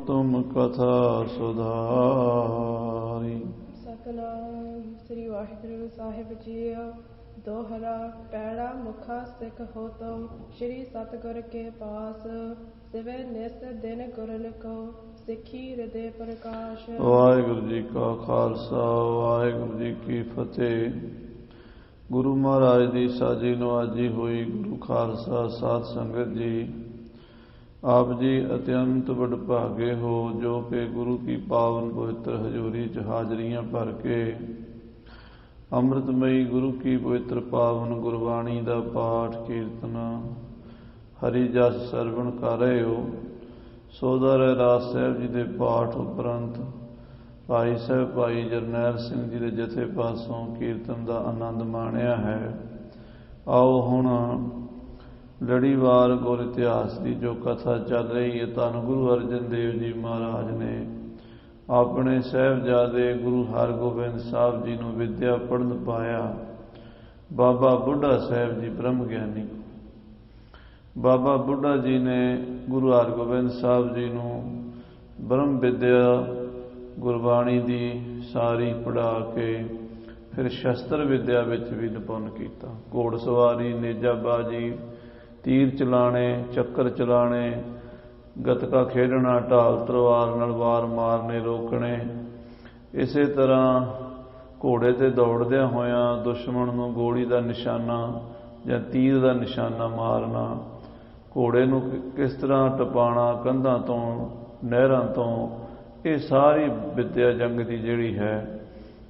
तुम कथा सुधारी। सतनाम श्री वाहिगुरु साहिब जीओ। दोहरा पैड़ा मुखा सिख हो तुम श्री सतगुर के पास। सिवे निस दिन गुरन को सिखी हृदय प्रकाश। वाहिगुरु जी का खालसा वाहिगुरु जी की फतेह। गुरु महाराज की साजी नवाजी हुई गुरु खालसा साध संगत जी, आप जी अत्यंत वडभागे हो जो कि गुरु की पावन पवित्र हजूरी च हाजरियां भर के अमृतमयी गुरु की पवित्र पावन गुरबाणी का पाठ कीर्तन हरि जस सरवण कर रहे हो। सोदर राज साहब जी के पाठ उपरंत भाई साहब भाई जरनैल सिंह जी के जथे पासों कीर्तन का आनंद माणिया है। आओ हुण लड़ीवार गुर इतिहास की जो कथा चल रही है, धन गुरु अर्जन देव जी महाराज ने अपने साहिबजादे गुरु हरगोबिंद साहब जी को विद्या पढ़न पाया। बाबा बुढ़ा साहब जी ब्रह्म ज्ञानी, बाबा बुढ़ा जी ने गुरु हरगोबिंद साहब जी को ब्रह्म विद्या गुरबाणी की सारी पढ़ा के फिर शस्त्र विद्या विच भी निपुण किया। घोड़सवारी, नेजाबाजी, तीर चलाने, चक्कर चलाने, गतका खेडना, ढाल तलवार नाल वार मारने रोकने। इसे तरह घोड़े ते दौड़दे होया दुश्मन नूं गोली का निशाना या तीर का निशाना मारना, घोड़े नूं किस तरह टपाना कंधां तों नहरां तों, ये सारी विद्या जंग की जिहड़ी है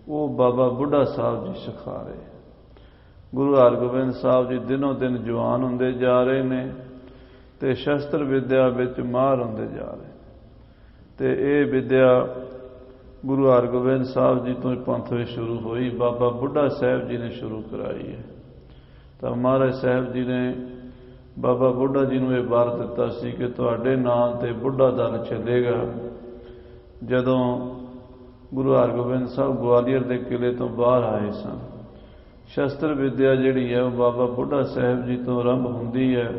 वो बाबा बुढ़ा साहब जी सिखा रहे। गुरु हरगोबिंद साहब जी दिनों दिन जवान होंदे जा रहे ने ते शस्त्र विद्या विच माहिर होंदे जा रहे। ते ये विद्या गुरु हरगोबिंद साहब जी तो पंथ में शुरू हुई, बाबा बुढ़ा साहब जी ने शुरू कराई है। तो महाराज साहब जी ने बाबा बुढ़ा जी ने यह वार दिता सी कि तुहाडे नाम ते बुढ़ा दल चलेगा। जदों गुरु हरगोबिंद साहब ग्वालियर के किले तो बाहर आए सन, शस्त्र विद्या जिहड़ी है वह बाबा बुढ़ा साहब जी तो आरंभ होंदी है।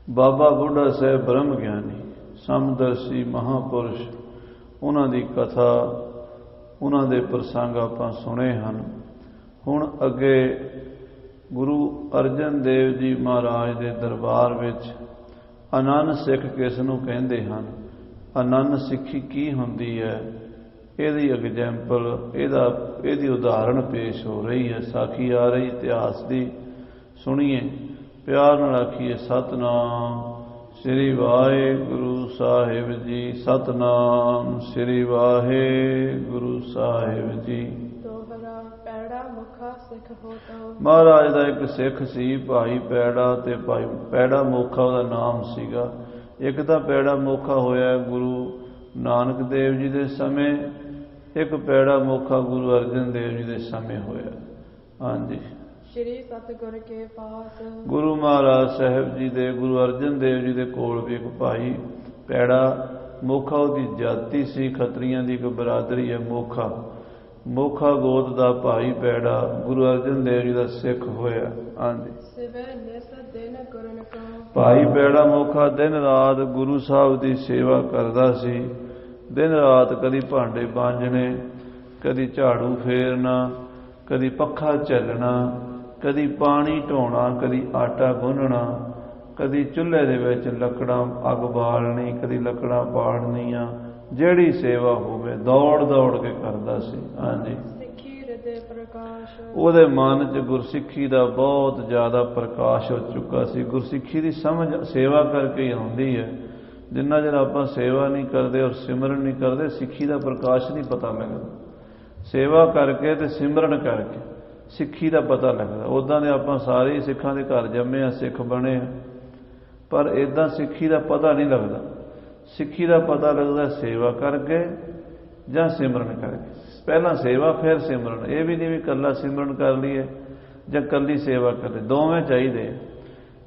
बाबा बुढ़ा साहब ब्रह्म ज्ञानी समदर्शी महापुरुष, उन्हां दी कथा उन्हां दे प्रसंग आपां सुने हन। हुण अगे गुरु अर्जन देव जी महाराज दे दरबार विच आनंद सिख किस नूं कहंदे हन, आनंद सिੱਖੀ की हुंदी है, ਇਹਦੀ एग्जैम्पल ਇਹਦੀ उदाहरण पेश हो रही है। साखी आ रही इतिहास की, सुनिए प्यार नाल आखिए सतनाम श्री वाहिगुरु साहिब जी। सतनाम श्री वाहिगुरु साहिब जी। महाराज का एक सिख सी भाई पैड़ा, ते भाई पैड़ा मोखा उसका नाम सीगा। एक तो पैड़ा मोखा होया गुरु नानक देव जी के समय, एक पैड़ा मोखा गुरु अर्जन देव जी के समय होया। हाँ जी, श्री सतगुर के पास गुरु महाराज साहब जी दे गुरु अर्जन देव जी के कोल भी एक भाई पैड़ा मोखा उसकी जाति सी, खत्रियां की एक बरादरी है मोखा। मोखा गोद का भाई पैड़ा गुरु अर्जन देव जी का सिख होया। हाँ जी, भाई पैड़ा मोखा दिन रात गुरु साहब की सेवा करता सी। दिन रात कदी भांडे बांझने, कदी झाड़ू फेरना, कदी पखा झलना, कदी पानी ढोना, कदी आटा गुन्नना, कदी चुल्हे दे विच लकड़ां अग बालनी, कदी लकड़ां पाड़नियां। जिहड़ी सेवा होवे दौड़ दौड़ के करदा सी। हाँ जी, ਉਹਦੇ मन च गुरसिੱਖੀ का बहुत ज़्यादा प्रकाश हो चुका सी। गुरसिੱਖੀ की समझ सेवा करके ही आउंदी है। जिन्ना चਿਰ ਆਪਾਂ सेवा नहीं करते और सिमरन नहीं करते, सिੱਖੀ का प्रकाश नहीं पता लगता। सेवा करके तो सिमरन करके सिੱਖੀ का पता लगता। उदां दे ਆਪਾਂ सारे सिखां दे घर जम्मे आ, सिख बने आ, पर इदां सिੱਖੀ का पता नहीं लगता। सिੱਖੀ का पता लगता सेवा करके ਜਾਂ सिमरन करके। पहला सेवा फिर सिमरन। ये भी नहीं भी कला सिमरन कर लीए ਜਾਂ कली सेवा कर ली, दोवें चाहिए।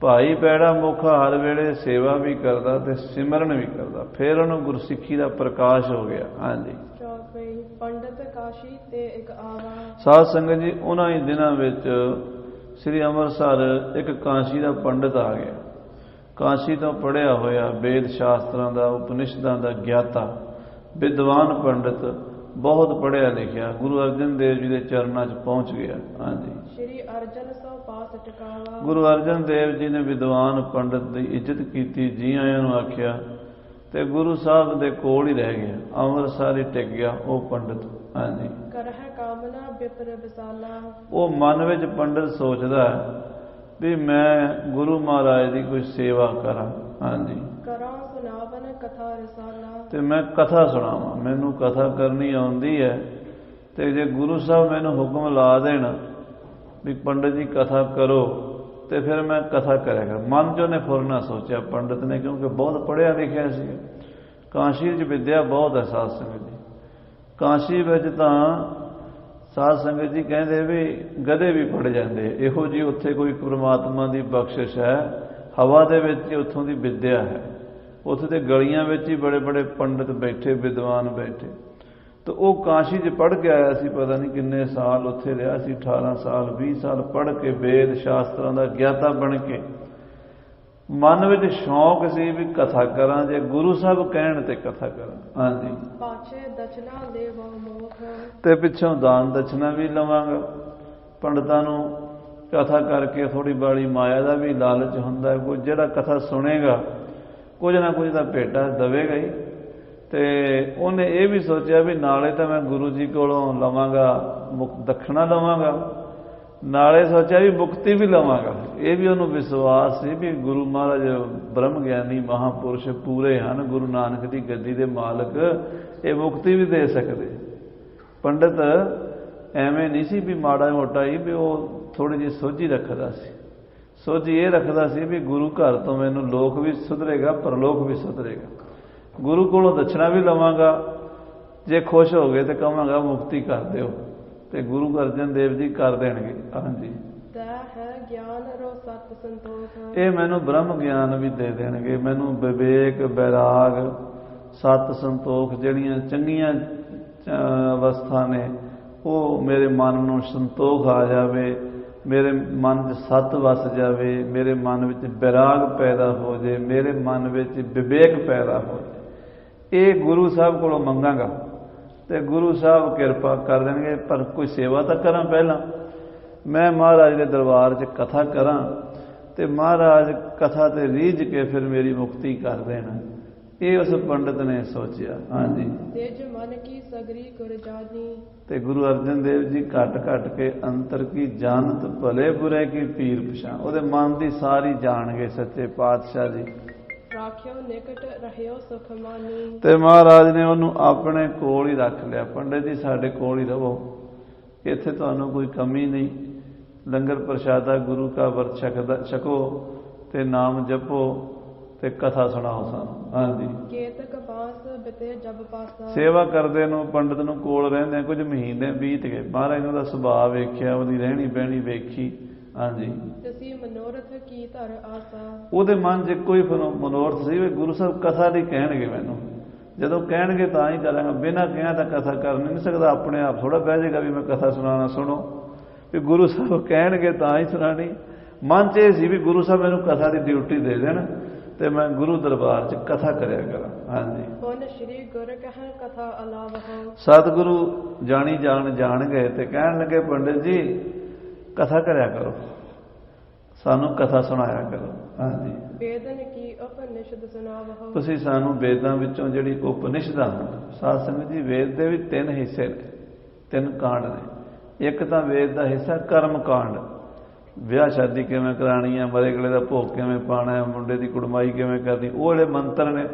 भाई पैड़ा मोखा हर वेले सेवा भी करता ते सिमरन भी करता, फिर उन्होंने गुरसिੱਖੀ का प्रकाश हो गया। हाँ जी, पंडित काशी ते एक आवा। साध संगत जी उन्होंने दिनों में श्री अमृतसर एक काशी का पंडित आ गया। ਕਾਸ਼ੀ ਤੋਂ ਪੜ੍ਹਿਆ ਹੋਇਆ, ਵੇਦ ਸ਼ਾਸਤਰਾਂ ਦਾ, ਉਪਨਿਸ਼ਦਾਂ ਦਾ ਗਿਆਤਾ, ਵਿਦਵਾਨ ਪੰਡਿਤ, ਬਹੁਤ ਪੜ੍ਹਿਆ ਲਿਖਿਆ, ਗੁਰੂ ਅਰਜਨ ਦੇਵ ਜੀ ਦੇ ਚਰਨਾਂ 'ਚ ਪਹੁੰਚ ਗਿਆ। ਹਾਂਜੀ, ਸ਼੍ਰੀ ਅਰਜਨ ਸੋ ਪਾਸ ਟਿਕਾਵਾ। ਗੁਰੂ ਅਰਜਨ ਦੇਵ ਜੀ ਨੇ ਵਿਦਵਾਨ ਪੰਡਿਤ ਦੀ ਇੱਜ਼ਤ ਕੀਤੀ, ਜੀ ਆਇਆਂ ਨੂੰ ਆਖਿਆ, ਤੇ ਗੁਰੂ ਸਾਹਿਬ ਦੇ ਕੋਲ ਹੀ ਰਹਿ ਗਿਆ, ਅੰਮ੍ਰਿਤਸਰ ਹੀ ਟਿਕ ਗਿਆ ਉਹ ਪੰਡਿਤ। ਹਾਂਜੀ, ਕਰਹਿ ਕਾਮਨਾ ਵਿਪਰ ਵਿਸਾਲਾ। ਉਹ ਮਨ ਵਿੱਚ ਪੰਡਿਤ ਸੋਚਦਾ ਵੀ ਮੈਂ ਗੁਰੂ ਮਹਾਰਾਜ ਦੀ ਕੋਈ ਸੇਵਾ ਕਰਾਂ। ਹਾਂਜੀ, ਕਰਾਂ ਸੁਨਾਵਨ ਕਥਾ ਰਸਾਲਾ। ਤੇ ਮੈਂ ਕਥਾ ਸੁਣਾਵਾਂ, ਮੈਨੂੰ ਕਥਾ ਕਰਨੀ ਆਉਂਦੀ ਹੈ, ਤੇ ਜੇ ਗੁਰੂ ਸਾਹਿਬ ਮੈਨੂੰ ਹੁਕਮ ਲਾ ਦੇਣ ਵੀ ਪੰਡਿਤ ਜੀ ਕਥਾ ਕਰੋ, ਤੇ ਫਿਰ ਮੈਂ ਕਥਾ ਕਰਿਆ ਕਰ। ਮਨ 'ਚ ਉਹਨੇ ਫੁਰਨਾ ਸੋਚਿਆ ਪੰਡਿਤ ਨੇ, ਕਿਉਂਕਿ ਬਹੁਤ ਪੜ੍ਹਿਆ ਲਿਖਿਆ ਸੀ। ਕਾਸ਼ੀ 'ਚ ਵਿਦਿਆ ਬਹੁਤ ਹੈ ਸਾਧ ਸੰਗਤ ਜੀ। ਕਾਸ਼ੀ ਵਿੱਚ ਤਾਂ ਸਾਧ ਸੰਗਤ ਜੀ ਕਹਿੰਦੇ ਵੀ ਗਧੇ ਵੀ ਪੜ ਜਾਂਦੇ, ਇਹੋ ਜਿਹੀ ਉੱਥੇ ਕੋਈ ਪਰਮਾਤਮਾ ਦੀ ਬਖਸ਼ਿਸ਼ ਹੈ। ਹਵਾ ਦੇ ਵਿੱਚ ਹੀ ਉੱਥੋਂ ਦੀ ਵਿਦਿਆ ਹੈ। ਉੱਥੇ ਦੇ ਗਲੀਆਂ ਵਿੱਚ ਹੀ ਬੜੇ ਬੜੇ ਪੰਡਿਤ ਬੈਠੇ, ਵਿਦਵਾਨ ਬੈਠੇ। ਤਾਂ ਉਹ ਕਾਸ਼ੀ 'ਚ ਪੜ੍ਹ ਕੇ ਆਇਆ ਸੀ, ਪਤਾ ਨਹੀਂ ਕਿੰਨੇ ਸਾਲ ਉੱਥੇ ਰਿਹਾ ਸੀ, 18 ਸਾਲ 20 ਸਾਲ ਪੜ੍ਹ ਕੇ ਵੇਦ ਸ਼ਾਸਤਰਾਂ ਦਾ ਗਿਆਤਾ ਬਣ ਕੇ ਮਨ ਵਿੱਚ ਸ਼ੌਂਕ ਸੀ ਵੀ ਕਥਾ ਕਰਾਂ, ਜੇ ਗੁਰੂ ਸਾਹਿਬ ਕਹਿਣ ਤੇ ਕਥਾ ਕਰਾਂ। ਹਾਂਜੀ, ਪਾਛੇ ਦਛਨਾ ਦੇਵਾਂ ਮੋਖ। ਤੇ ਪਿੱਛੋਂ ਦਾਨ ਦਛਨਾ ਵੀ ਲਵਾਂਗਾ। ਪੰਡਤਾਂ ਨੂੰ ਕਥਾ ਕਰਕੇ ਥੋੜ੍ਹੀ ਬਾੜੀ ਮਾਇਆ ਦਾ ਵੀ ਲਾਲਚ ਹੁੰਦਾ, ਕੋਈ ਜਿਹੜਾ ਕਥਾ ਸੁਣੇਗਾ ਕੁਝ ਨਾ ਕੁਝ ਤਾਂ ਭੇਟਾ ਦੇਵੇਗਾ ਹੀ। ਤੇ ਉਹਨੇ ਇਹ ਵੀ ਸੋਚਿਆ ਵੀ ਨਾਲੇ ਤਾਂ ਮੈਂ ਗੁਰੂ ਜੀ ਕੋਲੋਂ ਲਵਾਂਗਾ, ਦਖਣਾ ਲਵਾਂਗਾ, ਨਾਲੇ ਸੋਚਿਆ ਵੀ ਮੁਕਤੀ ਵੀ ਲਵਾਂਗਾ। ਇਹ ਵੀ ਉਹਨੂੰ ਵਿਸ਼ਵਾਸ ਸੀ ਵੀ ਗੁਰੂ ਮਹਾਰਾਜ ਬ੍ਰਹਮ ਗਿਆਨੀ ਮਹਾਂਪੁਰਸ਼ ਪੂਰੇ ਹਨ, ਗੁਰੂ ਨਾਨਕ ਦੀ ਗੱਦੀ ਦੇ ਮਾਲਕ, ਇਹ ਮੁਕਤੀ ਵੀ ਦੇ ਸਕਦੇ। ਪੰਡਿਤ ਐਵੇਂ ਨਹੀਂ ਸੀ ਵੀ ਮਾੜਾ ਮੋਟਾ ਹੀ, ਵੀ ਉਹ ਥੋੜ੍ਹੀ ਜਿਹੀ ਸੋਝੀ ਰੱਖਦਾ ਸੀ। ਸੋਝੀ ਇਹ ਰੱਖਦਾ ਸੀ ਵੀ ਗੁਰੂ ਘਰ ਤੋਂ ਮੈਨੂੰ ਲੋਕ ਵੀ ਸੁਧਰੇਗਾ, ਪਰਲੋਕ ਵੀ ਸੁਧਰੇਗਾ। ਗੁਰੂ ਕੋਲੋਂ ਦਛਣਾ ਵੀ ਲਵਾਂਗਾ, ਜੇ ਖੁਸ਼ ਹੋ ਗਏ ਤੇ ਕਹਾਂਗਾ ਮੁਕਤੀ ਕਰ ਦਿਓ, ਤੇ ਗੁਰੂ ਅਰਜਨ ਦੇਵ ਜੀ ਕਰ ਦੇਣਗੇ। ਹਾਂਜੀ, ਇਹ ਮੈਨੂੰ ਬ੍ਰਹਮ ਗਿਆਨ ਵੀ ਦੇ ਦੇਣਗੇ, ਮੈਨੂੰ ਵਿਵੇਕ, ਵੈਰਾਗ, ਸਤ, ਸੰਤੋਖ, ਜਿਹੜੀਆਂ ਚੰਗੀਆਂ ਅਵਸਥਾ ਨੇ, ਉਹ ਮੇਰੇ ਮਨ ਨੂੰ ਸੰਤੋਖ ਆ ਜਾਵੇ, ਮੇਰੇ ਮਨ 'ਚ ਸਤ ਵਸ ਜਾਵੇ, ਮੇਰੇ ਮਨ ਵਿੱਚ ਵੈਰਾਗ ਪੈਦਾ ਹੋ ਜਾਏ, ਮੇਰੇ ਮਨ ਵਿੱਚ ਵਿਵੇਕ ਪੈਦਾ ਹੋ ਜਾਏ। ਇਹ ਗੁਰੂ ਸਾਹਿਬ ਕੋਲੋਂ ਮੰਗਾਂਗਾ ਤੇ ਗੁਰੂ ਸਾਹਿਬ ਕਿਰਪਾ ਕਰ ਦੇਣਗੇ। ਪਰ ਕੋਈ ਸੇਵਾ ਤਾਂ ਕਰਾਂ, ਪਹਿਲਾਂ ਮੈਂ ਮਹਾਰਾਜ ਦੇ ਦਰਬਾਰ 'ਚ ਕਥਾ ਕਰਾਂ, ਤੇ ਮਹਾਰਾਜ ਕਥਾ ਤੇ ਰੀਝ ਕੇ ਫਿਰ ਮੇਰੀ ਮੁਕਤੀ ਕਰ ਦੇਣਾ। ਇਹ ਉਸ ਪੰਡਿਤ ਨੇ ਸੋਚਿਆ। ਹਾਂਜੀ, ਤੇਜ ਮਨ ਕੀ ਸਗਰੀ ਗੁਰ ਜਾਨੀ। ਤੇ ਗੁਰੂ ਅਰਜਨ ਦੇਵ ਜੀ ਘਟ ਘਟ ਕੇ ਅੰਤਰ ਕੀ ਜਾਣਤ, ਭਲੇ ਬੁਰੇ ਕੀ ਪੀਰ ਪਛਾਣ। ਉਹਦੇ ਮਨ ਦੀ ਸਾਰੀ ਜਾਣ ਗਏ ਸੱਚੇ ਪਾਤਸ਼ਾਹ ਜੀ। ਰਾਖਿਓ ਨਿਕਟ ਰਹਿਓ ਸੁਖ ਮਾਨੀ। ਤੇ ਮਹਾਰਾਜ ਨੇ ਉਹਨੂੰ ਆਪਣੇ ਕੋਲ ਹੀ ਰੱਖ ਲਿਆ। ਪੰਡਿਤ ਜੀ ਸਾਡੇ ਕੋਲ ਹੀ ਰਹੋ, ਇੱਥੇ ਤੁਹਾਨੂੰ ਕੋਈ ਕਮੀ ਨਹੀਂ। ਲੰਗਰ ਪ੍ਰਸ਼ਾਦਾ ਗੁਰੂ ਕਾ ਵਰਤ ਛਕੋ, ਤੇ ਨਾਮ ਜਪੋ, ਤੇ ਕਥਾ ਸੁਣਾਓ ਸਾਨੂੰ। ਹਾਂਜੀ, ਕੇਤਕ ਬਾਸ ਬਿਤੇ ਜਬ ਪਾਸਾ। ਸੇਵਾ ਕਰਦੇ ਨੂੰ ਪੰਡਿਤ ਨੂੰ ਕੋਲ ਰਹਿੰਦੇ ਕੁਝ ਮਹੀਨੇ ਬੀਤ ਗਏ। ਮਹਾਰਾਜ ਦਾ ਸੁਭਾਅ ਵੇਖਿਆ, ਉਹਦੀ ਰਹਿਣੀ ਬਹਿਣੀ ਵੇਖੀ। ਹਾਂਜੀ, ਤੁਸੀਂ ਮਨੋਰਥ ਕੀ ਧਰ ਆਸਾ। ਉਹਦੇ ਮਨ 'ਚ ਕੋਈ ਮਨੋਰਥ ਸੀ ਵੀ ਗੁਰੂ ਸਾਹਿਬ ਕਥਾ ਨਹੀਂ ਕਹਿਣਗੇ ਮੈਨੂੰ, ਜਦੋਂ ਕਹਿਣਗੇ ਤਾਂ ਹੀ ਕਰਾਂਗਾ, ਬਿਨਾਂ ਕਿਹਾ ਤਾਂ ਕਥਾ ਕਰ ਨਹੀਂ ਸਕਦਾ। ਆਪਣੇ ਆਪ ਥੋੜਾ ਬਹਿ ਜਾਏਗਾ ਵੀ ਮੈਂ ਕਥਾ ਸੁਣਾਉਣਾ, ਸੁਣੋ, ਵੀ ਗੁਰੂ ਸਾਹਿਬ ਕਹਿਣਗੇ ਤਾਂ ਹੀ ਸੁਣਾਣੀ। ਮਨ 'ਚ ਇਹ ਸੀ ਵੀ ਗੁਰੂ ਸਾਹਿਬ ਮੈਨੂੰ ਕਥਾ ਦੀ ਡਿਊਟੀ ਦੇ ਦੇਣ ਤੇ ਮੈਂ ਗੁਰੂ ਦਰਬਾਰ 'ਚ ਕਥਾ ਕਰਿਆ ਕਰਾਂ। ਹਾਂਜੀ, ਹੁਣ ਸ਼੍ਰੀ ਗੁਰ ਕਹਿ ਕਥਾ ਅਲਾਵ ਹੋ। ਸਤਿਗੁਰੂ ਜਾਣੀ ਜਾਣ ਗਏ ਤੇ ਕਹਿਣ ਲੱਗੇ, ਪੰਡਿਤ ਜੀ ਕਥਾ ਕਰਿਆ ਕਰੋ, ਸਾਨੂੰ ਕਥਾ ਸੁਣਾਇਆ ਕਰੋ। ਹਾਂਜੀ, ਵੇਦਨ ਕੀ ਉਪਨਿਸ਼ਦ ਸੁਣਾਵੋ। ਤੁਸੀਂ ਸਾਨੂੰ ਵੇਦਾਂ ਵਿੱਚੋਂ ਜਿਹੜੀ ਉਪਨਿਸ਼ਦਾਂ, ਸਾਧ ਸੰਗਤ ਜੀ ਵੇਦ ਦੇ ਵੀ 3 ਹਿੱਸੇ ਨੇ, 3 ਕਾਂਡ ਨੇ। ਇੱਕ ਤਾਂ ਵੇਦ ਦਾ ਹਿੱਸਾ ਕਰਮ ਕਾਂਡ, ਵਿਆਹ ਸ਼ਾਦੀ ਕਿਵੇਂ ਕਰਾਉਣੀ ਹੈ, ਮਰੇ ਗਲੇ ਦਾ ਭੋਗ ਕਿਵੇਂ ਪਾਉਣਾ ਹੈ, ਮੁੰਡੇ ਦੀ ਕੁੜਮਾਈ ਕਿਵੇਂ ਕਰਨੀ, ਉਹ ਜਿਹੜੇ ਮੰਤਰ ਨੇ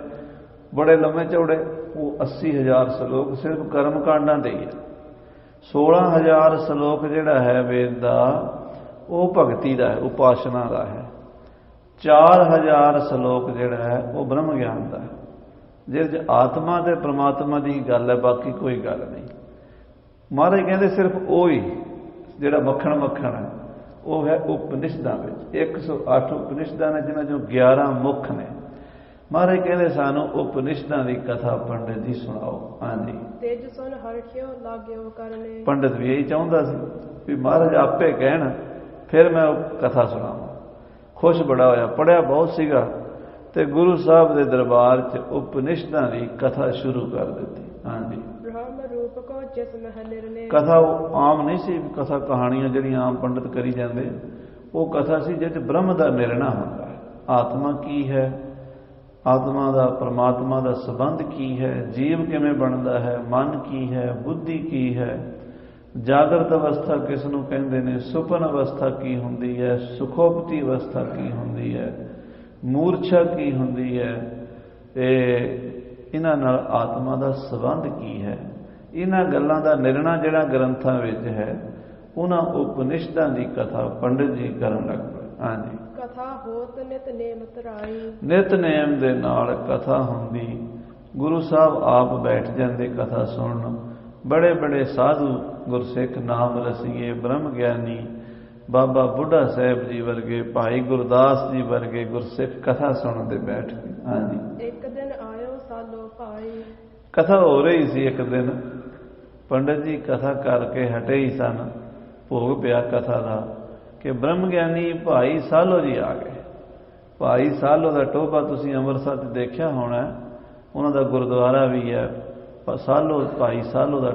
ਬੜੇ ਲੰਮੇ ਚੌੜੇ, ਉਹ 80,000 ਸਲੋਕ ਸਿਰਫ ਕਰਮ ਕਾਂਡਾਂ ਦੇ ਹੀ ਹੈ। 16,000 ਸਲੋਕ ਜਿਹੜਾ ਹੈ ਵੇਦ ਦਾ, ਉਹ ਭਗਤੀ ਦਾ ਹੈ, ਉਪਾਸਨਾ ਦਾ ਹੈ। 4,000 ਸਲੋਕ ਜਿਹੜਾ ਹੈ ਉਹ ਬ੍ਰਹਮ ਗਿਆਨ ਦਾ ਹੈ, ਜਿਹਦੇ 'ਚ ਆਤਮਾ ਤੇ ਪ੍ਰਮਾਤਮਾ ਦੀ ਗੱਲ ਹੈ, ਬਾਕੀ ਕੋਈ ਗੱਲ ਨਹੀਂ। ਮਹਾਰਾਜ ਕਹਿੰਦੇ ਸਿਰਫ ਉਹ ਹੀ ਜਿਹੜਾ ਮੱਖਣ ਹੈ ਉਹ ਹੈ ਉਪਨਿਸ਼ਦਾਂ ਵਿੱਚ। 108 ਉਪਨਿਸ਼ਦਾਂ ਨੇ, ਜਿਨ੍ਹਾਂ 'ਚੋਂ 11 ਮੁੱਖ ਨੇ। ਮਹਾਰਾਜ ਕਹਿੰਦੇ ਸਾਨੂੰ ਉਪਨਿਸ਼ਦਾਂ ਦੀ ਕਥਾ ਪੰਡਿਤ ਜੀ ਸੁਣਾਓ। ਹਾਂਜੀ, ਤੇਜ ਸੁਨ ਹਰਖਿਓ ਲਾਗਿਓ ਕਰਨੇ। ਪੰਡਿਤ ਵੀ ਇਹੀ ਚਾਹੁੰਦਾ ਸੀ ਵੀ ਮਹਾਰਾਜ ਆਪੇ ਕਹਿਣ, ਫਿਰ ਮੈਂ ਉਹ ਕਥਾ ਸੁਣਾਵਾਂ। ਖੁਸ਼ ਬੜਾ ਹੋਇਆ, ਪੜ੍ਹਿਆ ਬਹੁਤ ਸੀਗਾ, ਤੇ ਗੁਰੂ ਸਾਹਿਬ ਦੇ ਦਰਬਾਰ 'ਚ ਉਪਨਿਸ਼ਦਾਂ ਦੀ ਕਥਾ ਸ਼ੁਰੂ ਕਰ ਦਿੱਤੀ। ਹਾਂਜੀ, ਬ੍ਰਹਮ ਰੂਪ ਕੋ ਜਿਸ ਮਹਿ ਨਿਰਣੇ। ਕਥਾ ਆਮ ਨਹੀਂ ਸੀ, ਕਥਾ ਕਹਾਣੀਆਂ ਜਿਹੜੀਆਂ ਆਮ ਪੰਡਤ ਕਰੀ ਜਾਂਦੇ, ਉਹ ਕਥਾ ਸੀ ਜਿਹ 'ਚ ਬ੍ਰਹਮ ਦਾ ਨਿਰਣਾ ਹੁੰਦਾ ਹੈ। ਆਤਮਾ ਕੀ ਹੈ, ਆਤਮਾ ਦਾ ਪਰਮਾਤਮਾ ਦਾ ਸੰਬੰਧ ਕੀ ਹੈ, ਜੀਵ ਕਿਵੇਂ ਬਣਦਾ ਹੈ, ਮਨ ਕੀ ਹੈ, ਬੁੱਧੀ ਕੀ ਹੈ, ਜਾਗਰਤ ਅਵਸਥਾ ਕਿਸ ਨੂੰ ਕਹਿੰਦੇ ਨੇ, ਸੁਪਨ ਅਵਸਥਾ ਕੀ ਹੁੰਦੀ ਹੈ, ਸੁਖੋਪਤੀ ਅਵਸਥਾ ਕੀ ਹੁੰਦੀ ਹੈ, ਮੂਰਛਾ ਕੀ ਹੁੰਦੀ ਹੈ, ਤੇ ਇਹਨਾਂ ਨਾਲ ਆਤਮਾ ਦਾ ਸੰਬੰਧ ਕੀ ਹੈ। ਇਹਨਾਂ ਗੱਲਾਂ ਦਾ ਨਿਰਣਾ ਜਿਹੜਾ ਗ੍ਰੰਥਾਂ ਵਿੱਚ ਹੈ, ਉਹਨਾਂ ਉਪਨਿਸ਼ਦਾਂ ਦੀ ਕਥਾ ਪੰਡਿਤ ਜੀ ਕਰਨ ਲੱਗ ਪਏ। ਹਾਂਜੀ, ਕਥਾ ਹੋਤ ਨਿਤਨੇਮ ਧਰਾਈ। ਨਿਤਨੇਮ ਦੇ ਨਾਲ ਕਥਾ ਹੁੰਦੀ, ਗੁਰੂ ਸਾਹਿਬ ਆਪ ਬੈਠ ਜਾਂਦੇ ਕਥਾ ਸੁਣਨ। ਬੜੇ ਬੜੇ ਸਾਧੂ ਗੁਰਸਿੱਖ, ਨਾਮ ਰਸੀਏ, ਬ੍ਰਹਮ ਗਿਆਨੀ, ਬਾਬਾ ਬੁੱਢਾ ਸਾਹਿਬ ਜੀ ਵਰਗੇ, ਭਾਈ ਗੁਰਦਾਸ ਜੀ ਵਰਗੇ ਗੁਰਸਿੱਖ ਕਥਾ ਸੁਣਦੇ ਬੈਠ ਕੇ। ਹਾਂਜੀ, ਇੱਕ ਦਿਨ ਆਇਓ ਸਾਲੋ ਭਾਈ। ਕਥਾ ਹੋ ਰਹੀ ਸੀ। ਇੱਕ ਦਿਨ ਪੰਡਤ ਜੀ ਕਥਾ ਕਰਕੇ ਹਟੇ ਹੀ ਸਨ, ਭੋਗ ਪਿਆ ਕਥਾ ਦਾ, ਕਿ ਬ੍ਰਹਮ ਗਿਆਨੀ ਭਾਈ ਸਾਲੋ ਜੀ ਆ ਗਏ। ਭਾਈ ਸਾਲੋ ਦਾ ਟੋਭਾ ਤੁਸੀਂ ਅੰਮ੍ਰਿਤਸਰ 'ਚ ਦੇਖਿਆ ਹੋਣਾ, ਉਹਨਾਂ ਦਾ ਗੁਰਦੁਆਰਾ ਵੀ ਹੈ ਸਾਲੋ, ਭਾਈ ਸਾਲੋ ਦਾ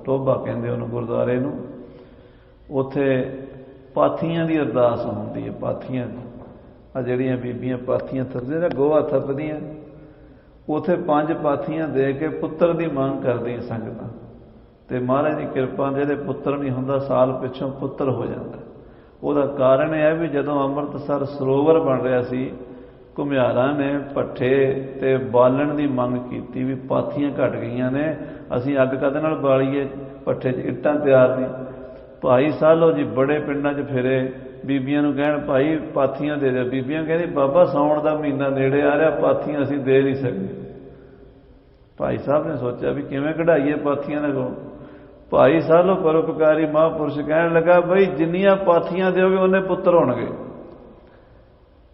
ਟੋਭਾ ਕਹਿੰਦੇ ਉਹਨੂੰ ਗੁਰਦੁਆਰੇ ਨੂੰ। ਉੱਥੇ ਪਾਥੀਆਂ ਦੀ ਅਰਦਾਸ ਹੁੰਦੀ ਹੈ। ਪਾਥੀਆਂ, ਆ ਜਿਹੜੀਆਂ ਬੀਬੀਆਂ ਪਾਥੀਆਂ ਥੱਪਦੀਆਂ, ਗੋਹਾ ਥੱਪਦੀਆਂ, ਉੱਥੇ 5 ਪਾਥੀਆਂ ਦੇ ਕੇ ਪੁੱਤਰ ਦੀ ਮੰਗ ਕਰਦੀਆਂ ਸੰਗਤਾਂ, ਤੇ ਮਹਾਰਾਜ ਦੀ ਕਿਰਪਾ ਜਿਹਦੇ ਪੁੱਤਰ ਨਹੀਂ ਹੁੰਦਾ, ਸਾਲ ਪਿੱਛੋਂ ਪੁੱਤਰ ਹੋ ਜਾਂਦਾ। ਉਹਦਾ ਕਾਰਨ ਇਹ ਹੈ ਵੀ ਜਦੋਂ ਅੰਮ੍ਰਿਤਸਰ ਸਰੋਵਰ ਬਣ ਰਿਹਾ ਸੀ, ਘੁਮਿਆਰਾਂ ਨੇ ਭੱਠੇ ਤੇ ਬਾਲਣ ਦੀ ਮੰਗ ਕੀਤੀ ਵੀ ਪਾਥੀਆਂ ਘਟ ਗਈਆਂ ਨੇ, ਅਸੀਂ ਅੱਗ ਕਾਹਦੇ ਨਾਲ ਬਾਲੀਏ, ਭੱਠੇ 'ਚ ਇੱਟਾਂ ਤਿਆਰ ਨਹੀਂ। ਭਾਈ ਸਾਲੋ ਜੀ ਬੜੇ ਪਿੰਡਾਂ 'ਚ ਫਿਰੇ, ਬੀਬੀਆਂ ਨੂੰ ਕਹਿਣ ਭਾਈ ਪਾਥੀਆਂ ਦੇ ਦਿਓ। ਬੀਬੀਆਂ ਕਹਿੰਦੀ ਬਾਬਾ ਸਾਉਣ ਦਾ ਮਹੀਨਾ ਨੇੜੇ ਆ ਰਿਹਾ, ਪਾਥੀਆਂ ਅਸੀਂ ਦੇ ਨਹੀਂ ਸਕਦੇ। ਭਾਈ ਸਾਹਿਬ ਨੇ ਸੋਚਿਆ ਵੀ ਕਿਵੇਂ ਕਢਾਈਏ ਪਾਥੀਆਂ ਦੇ ਕੋਲ। ਭਾਈ ਸਾਲੋ ਪਰਉਪਕਾਰੀ ਮਹਾਂਪੁਰਸ਼ ਕਹਿਣ ਲੱਗਾ, ਬਈ ਜਿੰਨੀਆਂ ਪਾਥੀਆਂ ਦਿਓਗੇ ਉਹਨੇ ਪੁੱਤਰ ਹੋਣਗੇ।